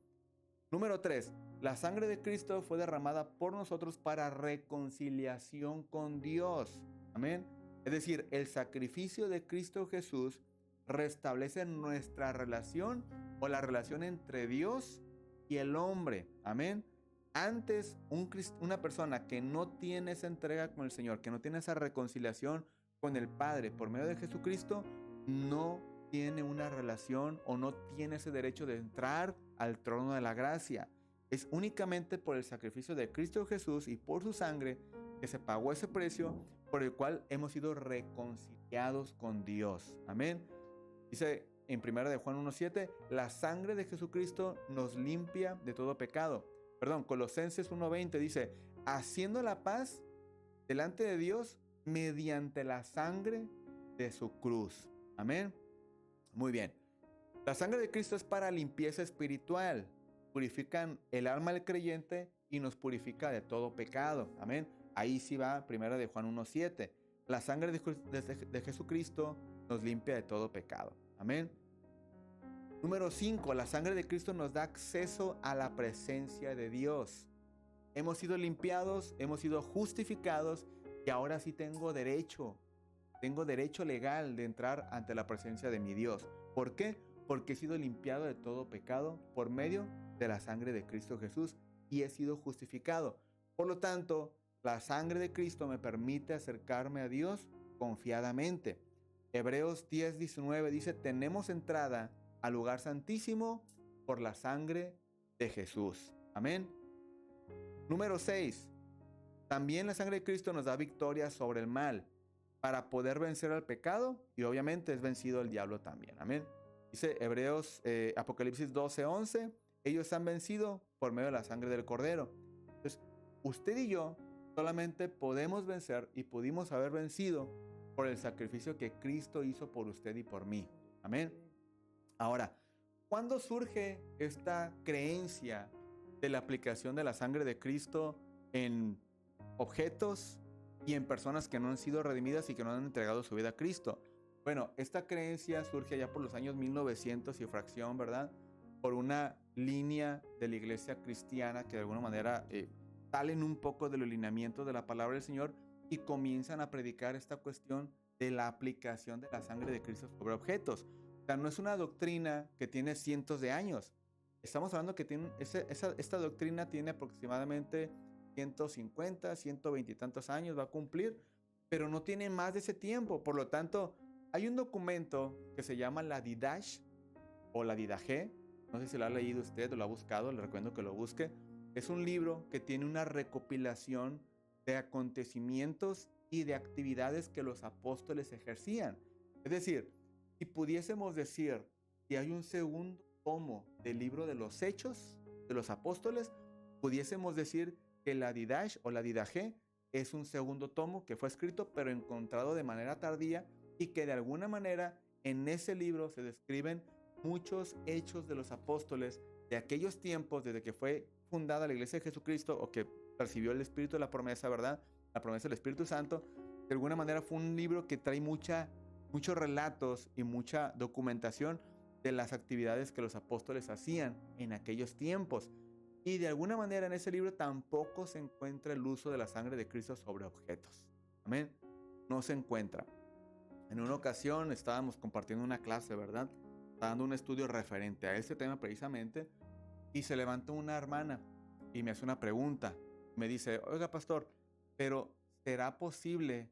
Número 3. La sangre de Cristo fue derramada por nosotros para reconciliación con Dios. Amén. Es decir, el sacrificio de Cristo Jesús restablece nuestra relación o la relación entre Dios y el hombre. Amén. Antes, una persona que no tiene esa entrega con el Señor, que no tiene esa reconciliación con el Padre por medio de Jesucristo, no tiene una relación o no tiene ese derecho de entrar al trono de la gracia. Es únicamente por el sacrificio de Cristo Jesús y por su sangre que se pagó ese precio por el cual hemos sido reconciliados con Dios. Amén. Dice en 1 de Juan 1:7, la sangre de Jesucristo nos limpia de todo pecado. Perdón, Colosenses 1:20 dice, haciendo la paz delante de Dios mediante la sangre de su cruz. Amén. Muy bien. La sangre de Cristo es para limpieza espiritual. Purifican el alma del creyente y nos purifica de todo pecado. Amén. Ahí sí va 1 de Juan 1:7. La sangre de Jesucristo nos limpia de todo pecado. Amén. Número 5. La sangre de Cristo nos da acceso a la presencia de Dios. hemos sido limpiados, hemos sido justificados y ahora sí tengo derecho legal de entrar ante la presencia de mi Dios. ¿Por qué? Porque he sido limpiado de todo pecado por medio de la sangre de Cristo Jesús y he sido justificado. Por lo tanto, la sangre de Cristo me permite acercarme a Dios confiadamente. Hebreos 10:19 dice, tenemos entrada al lugar santísimo por la sangre de Jesús. Amén. Número 6. También la sangre de Cristo nos da victoria sobre el mal para poder vencer al pecado y obviamente es vencido el diablo también. Amén. Dice Apocalipsis 12:11, ellos han vencido por medio de la sangre del Cordero. Entonces, usted y yo solamente podemos vencer y pudimos haber vencido por el sacrificio que Cristo hizo por usted y por mí. Amén. Ahora, ¿cuándo surge esta creencia de la aplicación de la sangre de Cristo en objetos y en personas que no han sido redimidas y que no han entregado su vida a Cristo? Bueno, esta creencia surge allá por los años 1900 y fracción, ¿verdad? Por una línea de la iglesia cristiana que de alguna manera salen un poco del alineamiento de la palabra del Señor y comienzan a predicar esta cuestión de la aplicación de la sangre de Cristo sobre objetos. O sea, no es una doctrina que tiene cientos de años. Estamos hablando que esta doctrina tiene aproximadamente 150, 120 y tantos años, va a cumplir, pero no tiene más de ese tiempo. Por lo tanto, hay un documento que se llama la Didache o la Didache. No sé si lo ha leído usted o lo ha buscado, le recomiendo que lo busque. Es un libro que tiene una recopilación de acontecimientos y de actividades que los apóstoles ejercían. Es decir, si pudiésemos decir que hay un segundo tomo del libro de los Hechos de los Apóstoles, pudiésemos decir que la Didache o la Didache es un segundo tomo que fue escrito pero encontrado de manera tardía y que de alguna manera en ese libro se describen muchos hechos de los apóstoles de aquellos tiempos desde que fue fundada la Iglesia de Jesucristo o que recibió el Espíritu de la promesa, ¿verdad? La promesa del Espíritu Santo. De alguna manera fue un libro que trae muchos relatos y mucha documentación de las actividades que los apóstoles hacían en aquellos tiempos. Y de alguna manera en ese libro tampoco se encuentra el uso de la sangre de Cristo sobre objetos. Amén. No se encuentra. En una ocasión estábamos compartiendo una clase, ¿verdad? Estaba dando un estudio referente a este tema precisamente y se levanta una hermana y me hace una pregunta. Me dice, oiga pastor, pero ¿será posible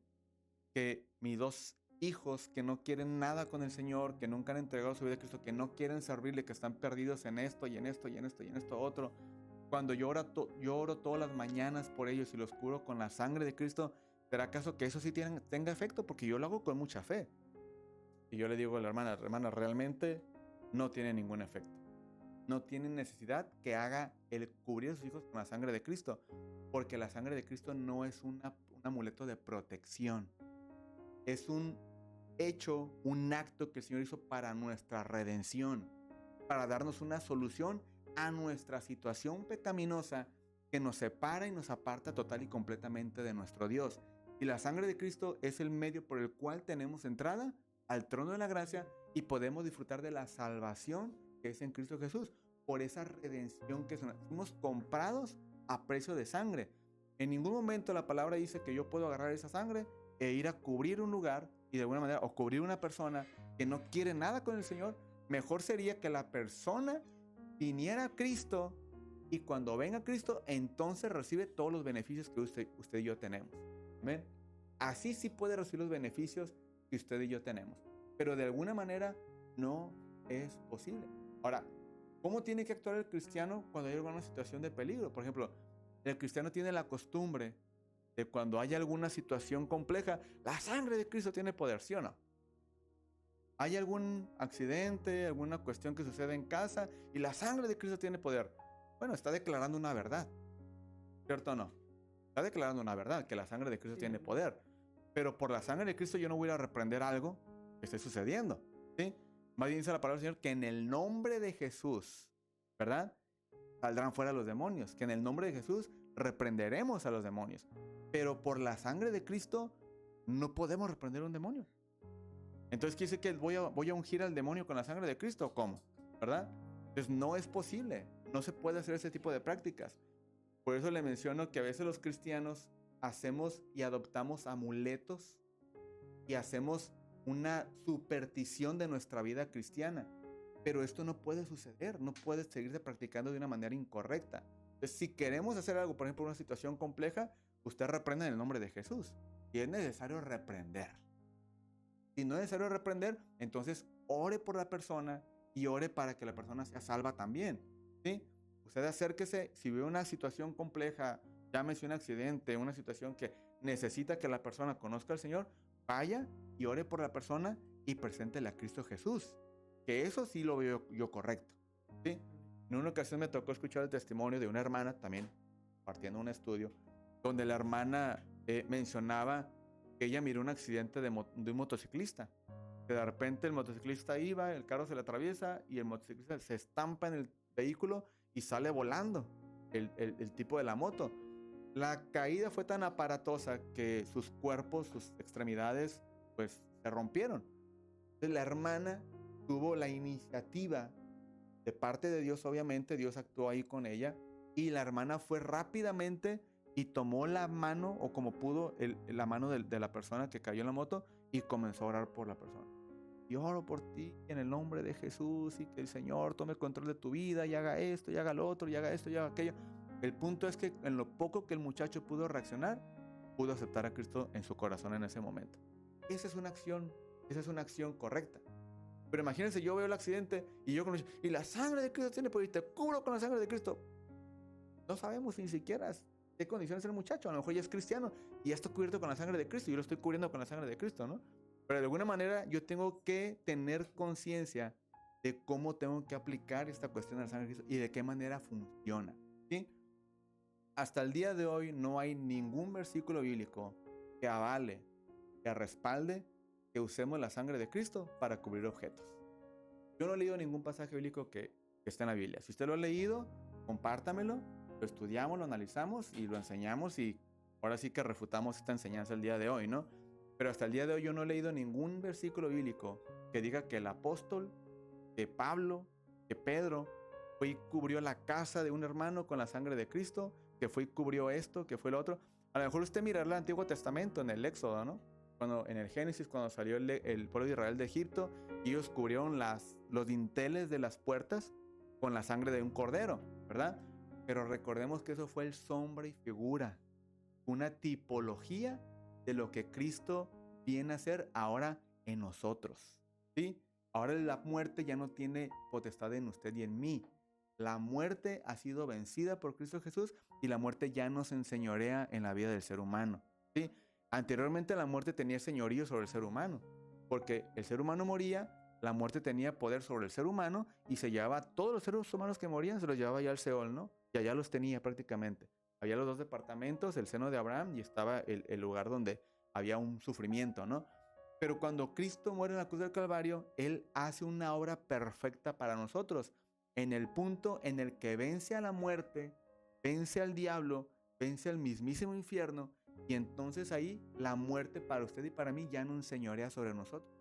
que mis dos hijos que no quieren nada con el Señor, que nunca han entregado su vida a Cristo, que no quieren servirle, que están perdidos en esto y en esto y en esto y en esto otro, cuando yo oro todas las mañanas por ellos y los curo con la sangre de Cristo, ¿será acaso que eso sí tenga efecto? Porque yo lo hago con mucha fe. Y yo le digo a la hermana, realmente no tiene ningún efecto. No tiene necesidad que haga el cubrir a sus hijos con la sangre de Cristo, porque la sangre de Cristo no es un amuleto de protección. Es un hecho, un acto que el Señor hizo para nuestra redención, para darnos una solución a nuestra situación pecaminosa que nos separa y nos aparta total y completamente de nuestro Dios. Y la sangre de Cristo es el medio por el cual tenemos entrada al trono de la gracia y podemos disfrutar de la salvación que es en Cristo Jesús, por esa redención que fuimos comprados a precio de sangre. En ningún momento la palabra dice que yo puedo agarrar esa sangre e ir a cubrir un lugar y de alguna manera, o cubrir una persona que no quiere nada con el Señor. Mejor sería que la persona viniera a Cristo y cuando venga a Cristo, entonces recibe todos los beneficios que usted y yo tenemos. ¿Ven? Así sí puede recibir los beneficios que usted y yo tenemos. Pero de alguna manera no es posible. Ahora, ¿cómo tiene que actuar el cristiano cuando hay alguna situación de peligro? Por ejemplo, el cristiano tiene la costumbre de cuando hay alguna situación compleja, la sangre de Cristo tiene poder, ¿sí o no? Hay algún accidente, alguna cuestión que sucede en casa y la sangre de Cristo tiene poder. Bueno, está declarando una verdad, ¿cierto o no? Está declarando una verdad, que la sangre de Cristo tiene poder. Pero por la sangre de Cristo yo no voy a reprender algo que esté sucediendo, ¿sí? Más bien dice la palabra del Señor que en el nombre de Jesús, ¿verdad? Saldrán fuera los demonios, que en el nombre de Jesús reprenderemos a los demonios. Pero por la sangre de Cristo no podemos reprender a un demonio. Entonces quiere decir que voy a ungir al demonio con la sangre de Cristo, ¿cómo? ¿Verdad? Entonces no es posible, no se puede hacer ese tipo de prácticas. Por eso le menciono que a veces los cristianos hacemos y adoptamos amuletos y hacemos una superstición de nuestra vida cristiana. Pero esto no puede suceder, no puedes seguirse practicando de una manera incorrecta. Entonces, si queremos hacer algo, por ejemplo, una situación compleja, usted reprenda en el nombre de Jesús. Y es necesario reprender. Si no es necesario reprender, entonces ore por la persona y ore para que la persona sea salva también. ¿Sí? Usted acérquese, si ve una situación compleja, llámese un accidente, una situación que necesita que la persona conozca al Señor, vaya y ore por la persona y preséntele a Cristo Jesús. Que eso sí lo veo yo correcto. ¿Sí? En una ocasión me tocó escuchar el testimonio de una hermana, también partiendo un estudio, donde la hermana mencionaba que ella miró un accidente de un motociclista. Que de repente el motociclista iba, el carro se le atraviesa y el motociclista se estampa en el vehículo y sale volando el tipo de la moto. La caída fue tan aparatosa que sus cuerpos, sus extremidades, pues se rompieron. Entonces la hermana tuvo la iniciativa de parte de Dios, obviamente, Dios actuó ahí con ella y la hermana fue rápidamente y tomó la mano, o como pudo, la mano de la persona que cayó en la moto y comenzó a orar por la persona. Y oro por ti en el nombre de Jesús y que el Señor tome control de tu vida y haga esto y haga lo otro y haga esto y haga aquello. El punto es que en lo poco que el muchacho pudo reaccionar, pudo aceptar a Cristo en su corazón en ese momento. Esa es una acción correcta. Pero imagínense, yo veo el accidente y yo con y la sangre de Cristo tiene poder y te cubro con la sangre de Cristo. No sabemos ni siquiera qué condiciones es el muchacho. A lo mejor ya es cristiano y ya está cubierto con la sangre de Cristo. Yo lo estoy cubriendo con la sangre de Cristo, ¿no? Pero de alguna manera yo tengo que tener conciencia de cómo tengo que aplicar esta cuestión de la sangre de Cristo y de qué manera funciona, ¿sí? Hasta el día de hoy no hay ningún versículo bíblico que avale, que respalde que usemos la sangre de Cristo para cubrir objetos. Yo no he leído ningún pasaje bíblico que esté en la Biblia. Si usted lo ha leído, compártamelo, lo estudiamos, lo analizamos y lo enseñamos y ahora sí que refutamos esta enseñanza el día de hoy, ¿no? Pero hasta el día de hoy yo no he leído ningún versículo bíblico que diga que el apóstol, que Pablo, que Pedro fue y cubrió la casa de un hermano con la sangre de Cristo, que fue y cubrió esto, que fue lo otro. A lo mejor usted mirará el Antiguo Testamento en el Éxodo, ¿no? En el Génesis, cuando salió el pueblo de Israel de Egipto, ellos cubrieron los dinteles de las puertas con la sangre de un cordero, ¿verdad? Pero recordemos que eso fue el sombra y figura, una tipología de lo que Cristo viene a hacer ahora en nosotros, ¿sí? Ahora la muerte ya no tiene potestad en usted y en mí. La muerte ha sido vencida por Cristo Jesús y la muerte ya no se enseñorea en la vida del ser humano, ¿sí? Anteriormente la muerte tenía señorío sobre el ser humano, porque el ser humano moría, la muerte tenía poder sobre el ser humano y se llevaba a todos los seres humanos que morían, se los llevaba ya al Seol, ¿no? Y allá los tenía prácticamente. Había los dos departamentos, el seno de Abraham y estaba el lugar donde había un sufrimiento, ¿no? Pero cuando Cristo muere en la cruz del Calvario, Él hace una obra perfecta para nosotros, en el punto en el que vence a la muerte, vence al diablo, vence al mismísimo infierno, y entonces ahí la muerte para usted y para mí ya no enseñorea sobre nosotros,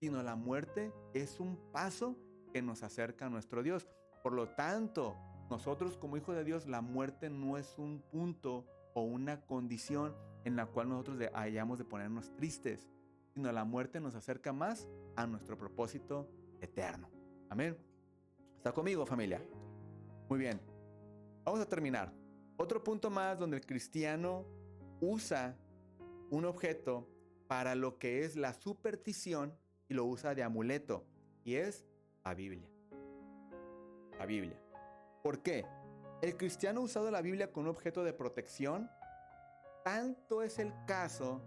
sino la muerte es un paso que nos acerca a nuestro Dios. Por lo tanto, nosotros como hijos de Dios, la muerte no es un punto o una condición en la cual nosotros hayamos de ponernos tristes, sino la muerte nos acerca más a nuestro propósito eterno. Amén. ¿Está conmigo, familia? Muy bien. Vamos a terminar. Otro punto más donde el cristiano usa un objeto para lo que es la superstición y lo usa de amuleto, y es la Biblia. La Biblia. ¿Por qué? El cristiano ha usado la Biblia como un objeto de protección. Tanto es el caso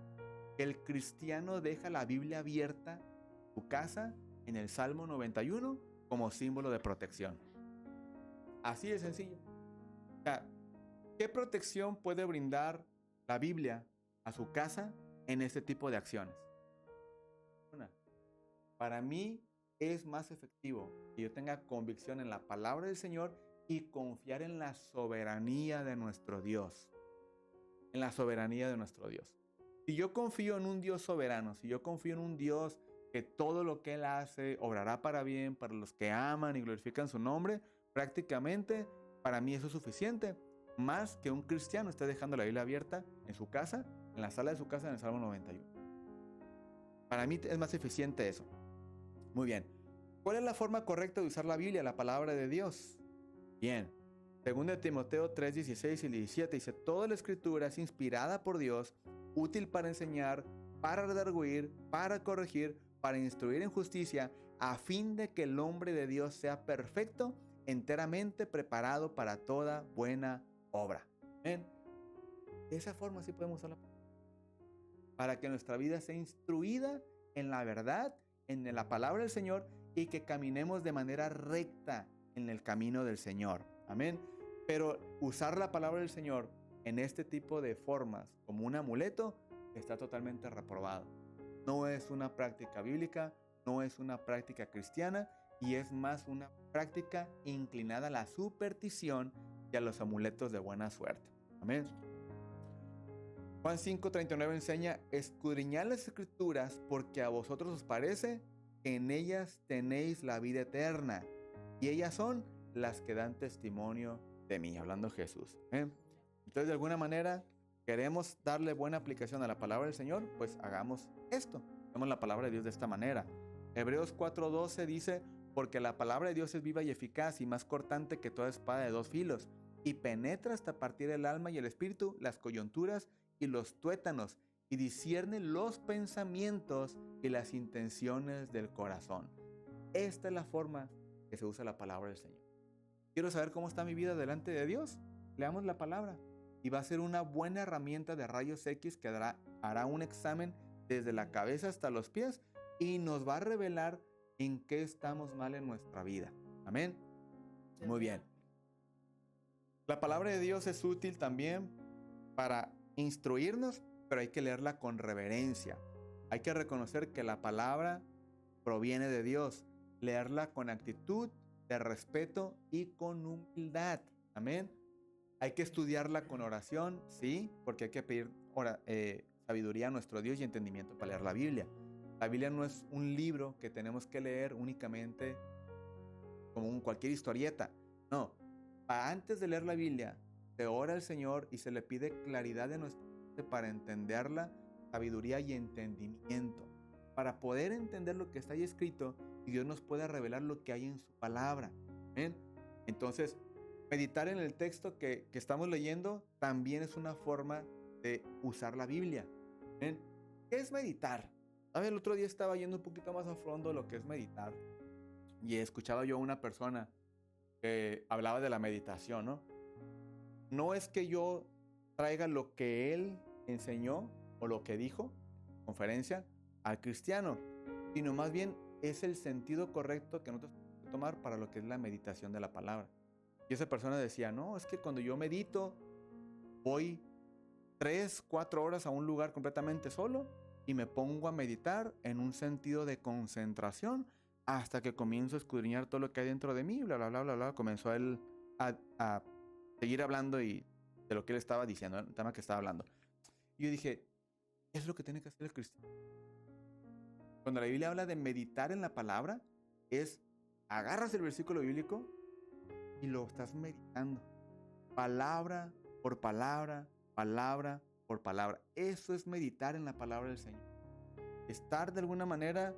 que el cristiano deja la Biblia abierta en su casa en el Salmo 91 como símbolo de protección. Así de sencillo. O sea, ¿qué protección puede brindar la Biblia a su casa en este tipo de acciones? Para mí es más efectivo que yo tenga convicción en la palabra del Señor y confiar en la soberanía de nuestro Dios. En la soberanía de nuestro Dios. Si yo confío en un Dios soberano, si yo confío en un Dios que todo lo que Él hace obrará para bien, para los que aman y glorifican su nombre, prácticamente para mí eso es suficiente. más que un cristiano esté dejando la Biblia abierta en su casa, en la sala de su casa, en el Salmo 91. Para mí es más eficiente eso. Muy bien. ¿Cuál es la forma correcta de usar la Biblia, la palabra de Dios? Bien. Según de Timoteo 3:16 y 17 dice, toda la escritura es inspirada por Dios, útil para enseñar, para redarguir, para corregir, para instruir en justicia, a fin de que el hombre de Dios sea perfecto, enteramente preparado para toda buena obra. ¿Ven? De esa forma sí podemos usar la palabra. Para que nuestra vida sea instruida en la verdad, en la palabra del Señor, y que caminemos de manera recta en el camino del Señor. Amén. Pero usar la palabra del Señor en este tipo de formas como un amuleto está totalmente reprobado. No es una práctica bíblica, no es una práctica cristiana y es más una práctica inclinada a la superstición y a los amuletos de buena suerte. Amén. Juan 5:39 enseña, escudriñad las escrituras porque a vosotros os parece que en ellas tenéis la vida eterna y ellas son las que dan testimonio de mí, hablando Jesús. Entonces, de alguna manera, queremos darle buena aplicación a la palabra del Señor, pues hagamos esto. Hagamos la palabra de Dios de esta manera. Hebreos 4:12 dice, porque la palabra de Dios es viva y eficaz y más cortante que toda espada de dos filos, y penetra hasta partir el alma y el espíritu, las coyunturas y los tuétanos, y discierne los pensamientos y las intenciones del corazón. Esta es la forma que se usa la palabra del Señor. Quiero saber cómo está mi vida delante de Dios. Leamos la palabra y va a ser una buena herramienta de rayos X que hará un examen desde la cabeza hasta los pies y nos va a revelar en qué estamos mal en nuestra vida. Amén. Muy bien. La palabra de Dios es útil también para instruirnos, pero hay que leerla con reverencia. Hay que reconocer que la palabra proviene de Dios. Leerla con actitud de respeto y con humildad. Amén. Hay que estudiarla con oración, sí, porque hay que pedir sabiduría a nuestro Dios y entendimiento para leer la Biblia. La Biblia no es un libro que tenemos que leer únicamente como cualquier historieta. No, antes de leer la Biblia, se ora al Señor y se le pide claridad de nuestra mente para entenderla, sabiduría y entendimiento, para poder entender lo que está ahí escrito y Dios nos pueda revelar lo que hay en su palabra. ¿Ven? Entonces, meditar en el texto que estamos leyendo también es una forma de usar la Biblia. ¿Ven? ¿Qué es meditar? A ver, el otro día estaba yendo un poquito más a fondo lo que es meditar y escuchaba yo a una persona que hablaba de la meditación, ¿no? No es que yo traiga lo que él enseñó o lo que dijo en la conferencia al cristiano, sino más bien es el sentido correcto que nosotros tenemos que tomar para lo que es la meditación de la palabra. Y esa persona decía, no, es que cuando yo medito voy 3-4 horas a un lugar completamente solo y me pongo a meditar en un sentido de concentración hasta que comienzo a escudriñar todo lo que hay dentro de mí, bla, bla, bla, bla, bla. Comenzó él a seguir hablando y de lo que él estaba diciendo, el tema que estaba hablando. Y yo dije, ¿qué es lo que tiene que hacer el cristiano? Cuando la Biblia habla de meditar en la palabra, es agarras el versículo bíblico y lo estás meditando. Palabra por palabra, palabra por palabra. Eso es meditar en la palabra del Señor. Estar de alguna manera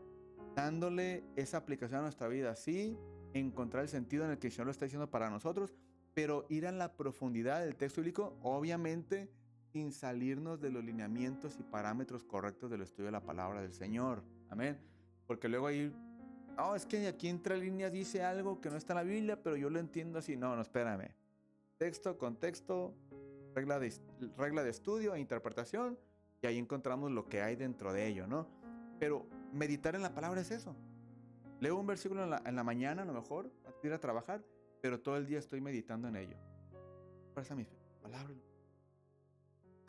dándole esa aplicación a nuestra vida. Sí, encontrar el sentido en el que el Señor lo está diciendo para nosotros, pero ir a la profundidad del texto bíblico, obviamente sin salirnos de los lineamientos y parámetros correctos del estudio de la palabra del Señor. Amén. Porque luego ahí, no, es que aquí entre líneas dice algo que no está en la Biblia, pero yo lo entiendo así. No, espérame. Texto, contexto, regla de estudio e interpretación, y ahí encontramos lo que hay dentro de ello, ¿no? Pero meditar en la palabra es eso. Leo un versículo en la mañana, a lo mejor, antes de ir a trabajar, pero todo el día estoy meditando en ello. Pasa mi palabra.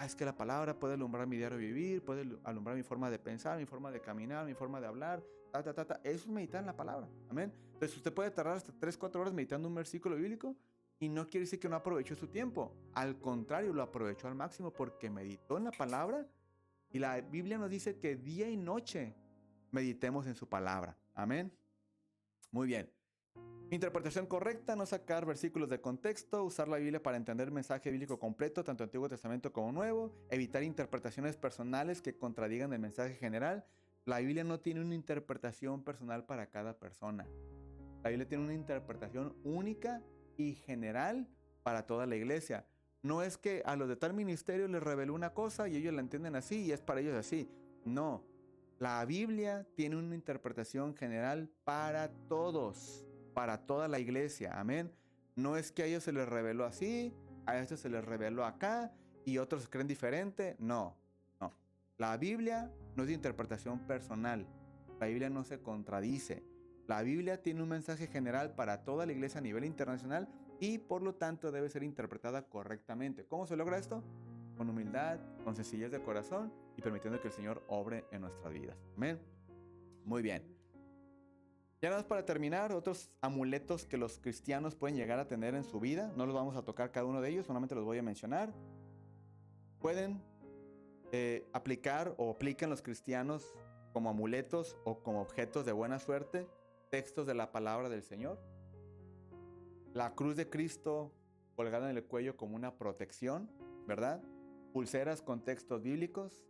Es que la palabra puede alumbrar mi diario vivir, puede alumbrar mi forma de pensar, mi forma de caminar, mi forma de hablar, Eso es meditar en la palabra. Amén. Entonces usted puede tardar hasta 3-4 horas meditando un versículo bíblico y no quiere decir que no aprovechó su tiempo. Al contrario, lo aprovechó al máximo porque meditó en la palabra y la Biblia nos dice que día y noche meditemos en su palabra. Amén. Muy bien. Interpretación correcta, no sacar versículos de contexto, usar la Biblia para entender el mensaje bíblico completo, tanto Antiguo Testamento como Nuevo, evitar interpretaciones personales que contradigan el mensaje general. La Biblia no tiene una interpretación personal para cada persona. La Biblia tiene una interpretación única y general para toda la iglesia. No es que a los de tal ministerio les reveló una cosa y ellos la entienden así y es para ellos así. No, la Biblia tiene una interpretación general para todos, para toda la iglesia. Amén. No es que a ellos se les reveló así, a estos se les reveló acá y otros creen diferente. No, no. La Biblia no es de interpretación personal. La Biblia no se contradice. La Biblia tiene un mensaje general para toda la iglesia a nivel internacional y por lo tanto debe ser interpretada correctamente. ¿Cómo se logra esto? Con humildad, con sencillez de corazón y permitiendo que el Señor obre en nuestras vidas. Amén. Muy bien. Ya nada más para terminar, otros amuletos que los cristianos pueden llegar a tener en su vida. No los vamos a tocar cada uno de ellos, solamente los voy a mencionar. Pueden aplicar o aplican los cristianos como amuletos o como objetos de buena suerte textos de la palabra del Señor. La cruz de Cristo colgada en el cuello como una protección, ¿verdad? Pulseras con textos bíblicos,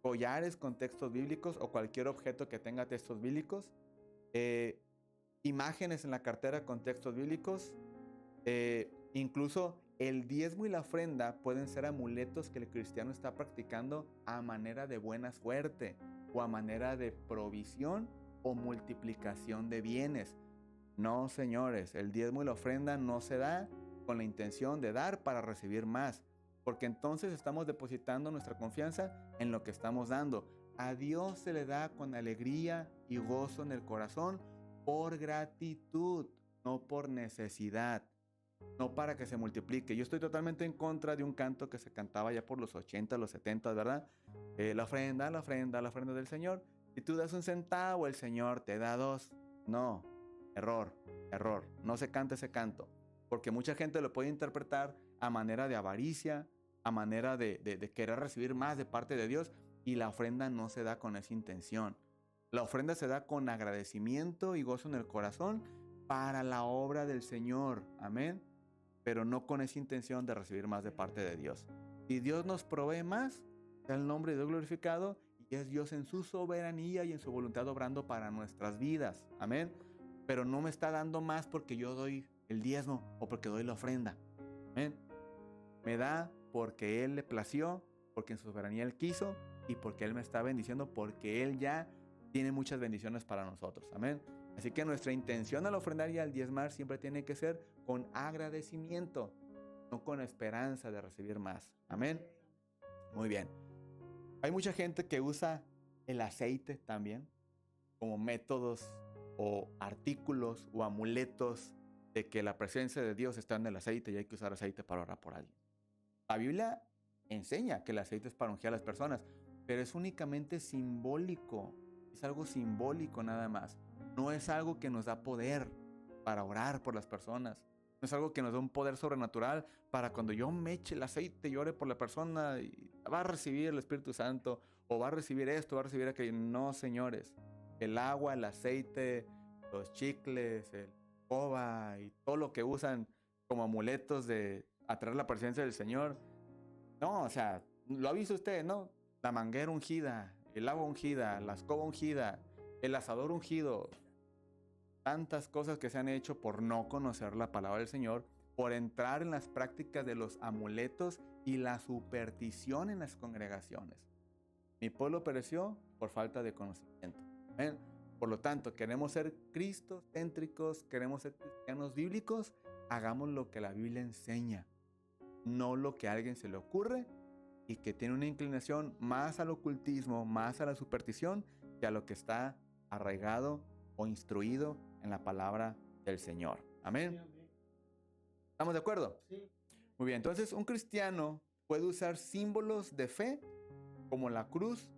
collares con textos bíblicos o cualquier objeto que tenga textos bíblicos, imágenes en la cartera con textos bíblicos, incluso el diezmo y la ofrenda pueden ser amuletos que el cristiano está practicando a manera de buena suerte o a manera de provisión o multiplicación de bienes. No, señores, el diezmo y la ofrenda no se da con la intención de dar para recibir más, porque entonces estamos depositando nuestra confianza en lo que estamos dando. A Dios se le da con alegría y gozo en el corazón por gratitud, no por necesidad, no para que se multiplique. Yo estoy totalmente en contra de un canto que se cantaba ya por los 80, los 70, ¿verdad? La ofrenda, la ofrenda, la ofrenda del Señor. Si tú das 1 centavo, el Señor te da 2. No, error, error. No se canta ese canto, porque mucha gente lo puede interpretar a manera de avaricia, a manera de querer recibir más de parte de Dios, y la ofrenda no se da con esa intención. La ofrenda se da con agradecimiento y gozo en el corazón para la obra del Señor. Amén. Pero no con esa intención de recibir más de parte de Dios. Si Dios nos provee más, sea el nombre de Dios glorificado, y es Dios en su soberanía y en su voluntad obrando para nuestras vidas. Amén. Pero no me está dando más porque yo doy el diezmo o porque doy la ofrenda. Amén. Me da porque Él le plació, porque en su soberanía Él quiso y porque Él me está bendiciendo, porque Él ya tiene muchas bendiciones para nosotros. Amén. Así que nuestra intención al ofrendar y al diezmar siempre tiene que ser con agradecimiento, no con esperanza de recibir más. Amén. Muy bien. Hay mucha gente que usa el aceite también como métodos o artículos o amuletos de que la presencia de Dios está en el aceite y hay que usar aceite para orar por alguien. La Biblia enseña que el aceite es para ungir a las personas, pero es únicamente simbólico. Es algo simbólico nada más. No es algo que nos da poder para orar por las personas. No es algo que nos da un poder sobrenatural para cuando yo me eche el aceite y ore por la persona y va a recibir el Espíritu Santo o va a recibir esto, va a recibir aquello. No, señores. El agua, el aceite, los chicles, el coba y todo lo que usan como amuletos de atraer la presencia del Señor. No, o sea, lo ha visto usted, ¿no? La manguera ungida, el agua ungida, la escoba ungida, el asador ungido. Tantas cosas que se han hecho por no conocer la palabra del Señor, por entrar en las prácticas de los amuletos y la superstición en las congregaciones. Mi pueblo pereció por falta de conocimiento. ¿Ven? Por lo tanto, queremos ser cristocéntricos, queremos ser cristianos bíblicos, hagamos lo que la Biblia enseña, no lo que a alguien se le ocurre y que tiene una inclinación más al ocultismo, más a la superstición, que a lo que está arraigado o instruido en la palabra del Señor. Amén. Sí, amén. ¿Estamos de acuerdo? Sí. Muy bien, entonces un cristiano puede usar símbolos de fe como la cruz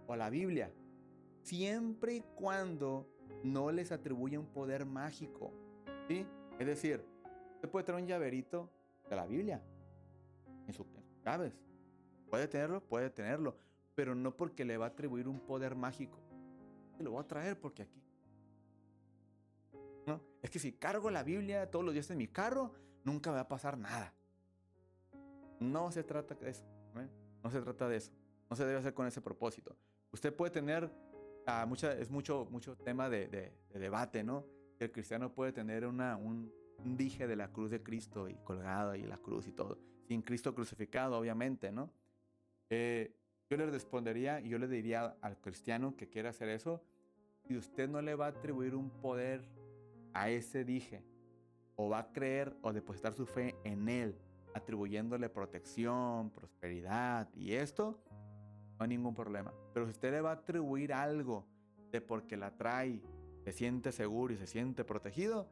o la Biblia, siempre y cuando no les atribuya un poder mágico, ¿sí? Es decir, usted puede tener un llaverito de la Biblia en sus llaves. Puede tenerlo, pero no porque le va a atribuir un poder mágico. Lo voy a traer porque aquí. ¿no? Es que si cargo la Biblia todos los días en mi carro, nunca me va a pasar nada. No se trata de eso. ¿Eh? No se trata de eso. No se debe hacer con ese propósito. Usted puede tener, es mucho tema de debate, ¿no? Que el cristiano puede tener un dije de la cruz de Cristo y colgado ahí la cruz y todo. Sin Cristo crucificado, obviamente, ¿no? Yo le respondería y yo le diría al cristiano que quiera hacer eso, si usted no le va a atribuir un poder a ese dije, o va a creer o depositar su fe en él, atribuyéndole protección, prosperidad y esto, no hay ningún problema. Pero si usted le va a atribuir algo de porque la trae, se siente seguro y se siente protegido,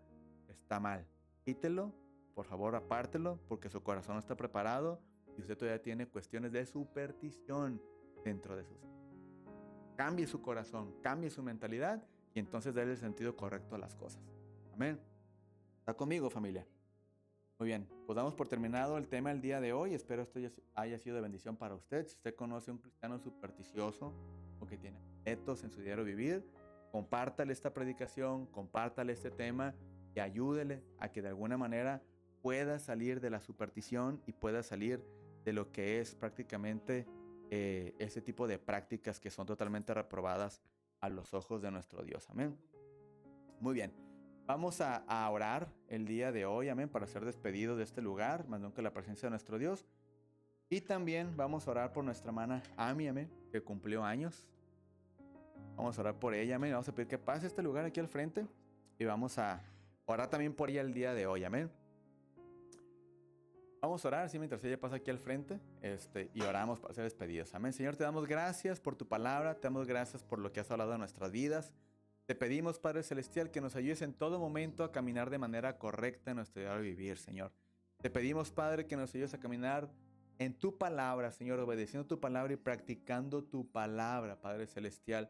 está mal. Quítelo, por favor, apártelo, porque su corazón no está preparado y usted todavía tiene cuestiones de superstición dentro de su ser. Cambie su corazón, cambie su mentalidad y entonces déle el sentido correcto a las cosas. Amén. ¿Está conmigo, familia? Muy bien, pues damos por terminado el tema del día de hoy. Espero esto haya sido de bendición para usted. Si usted conoce a un cristiano supersticioso o que tiene retos en su diario vivir, compártale esta predicación, compártale este tema y ayúdele a que de alguna manera pueda salir de la superstición y pueda salir de lo que es prácticamente ese tipo de prácticas que son totalmente reprobadas a los ojos de nuestro Dios. Amén. Muy bien. Vamos a orar el día de hoy, amén, para ser despedidos de este lugar, más nunca la presencia de nuestro Dios. Y también vamos a orar por nuestra hermana Ami, amén, que cumplió años. Vamos a orar por ella, amén. Vamos a pedir que pase este lugar aquí al frente. Y vamos a orar también por ella el día de hoy, amén. Vamos a orar, sí, mientras ella pasa aquí al frente, y oramos para ser despedidos. Amén. Señor, te damos gracias por tu palabra, te damos gracias por lo que has hablado en nuestras vidas. Te pedimos, Padre Celestial, que nos ayudes en todo momento a caminar de manera correcta en nuestro diario vivir, Señor. Te pedimos, Padre, que nos ayudes a caminar en tu palabra, Señor, obedeciendo tu palabra y practicando tu palabra, Padre Celestial.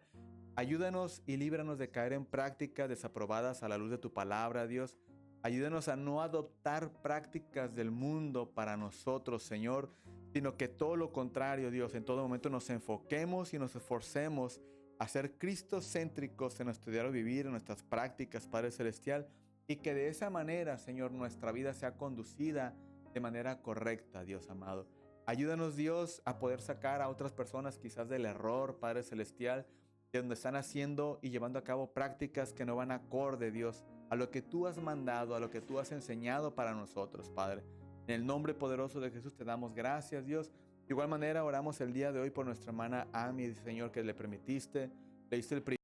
Ayúdanos y líbranos de caer en prácticas desaprobadas a la luz de tu palabra, Dios. Ayúdanos a no adoptar prácticas del mundo para nosotros, Señor, sino que todo lo contrario, Dios, en todo momento nos enfoquemos y nos esforcemos a ser cristocéntricos en nuestro diario vivir, en nuestras prácticas, Padre Celestial, y que de esa manera, Señor, nuestra vida sea conducida de manera correcta, Dios amado. Ayúdanos, Dios, a poder sacar a otras personas quizás del error, Padre Celestial, de donde están haciendo y llevando a cabo prácticas que no van acorde, Dios, a lo que tú has mandado, a lo que tú has enseñado para nosotros, Padre. En el nombre poderoso de Jesús te damos gracias, Dios. De igual manera oramos el día de hoy por nuestra hermana Ami, Señor, que le permitiste, le diste el privilegio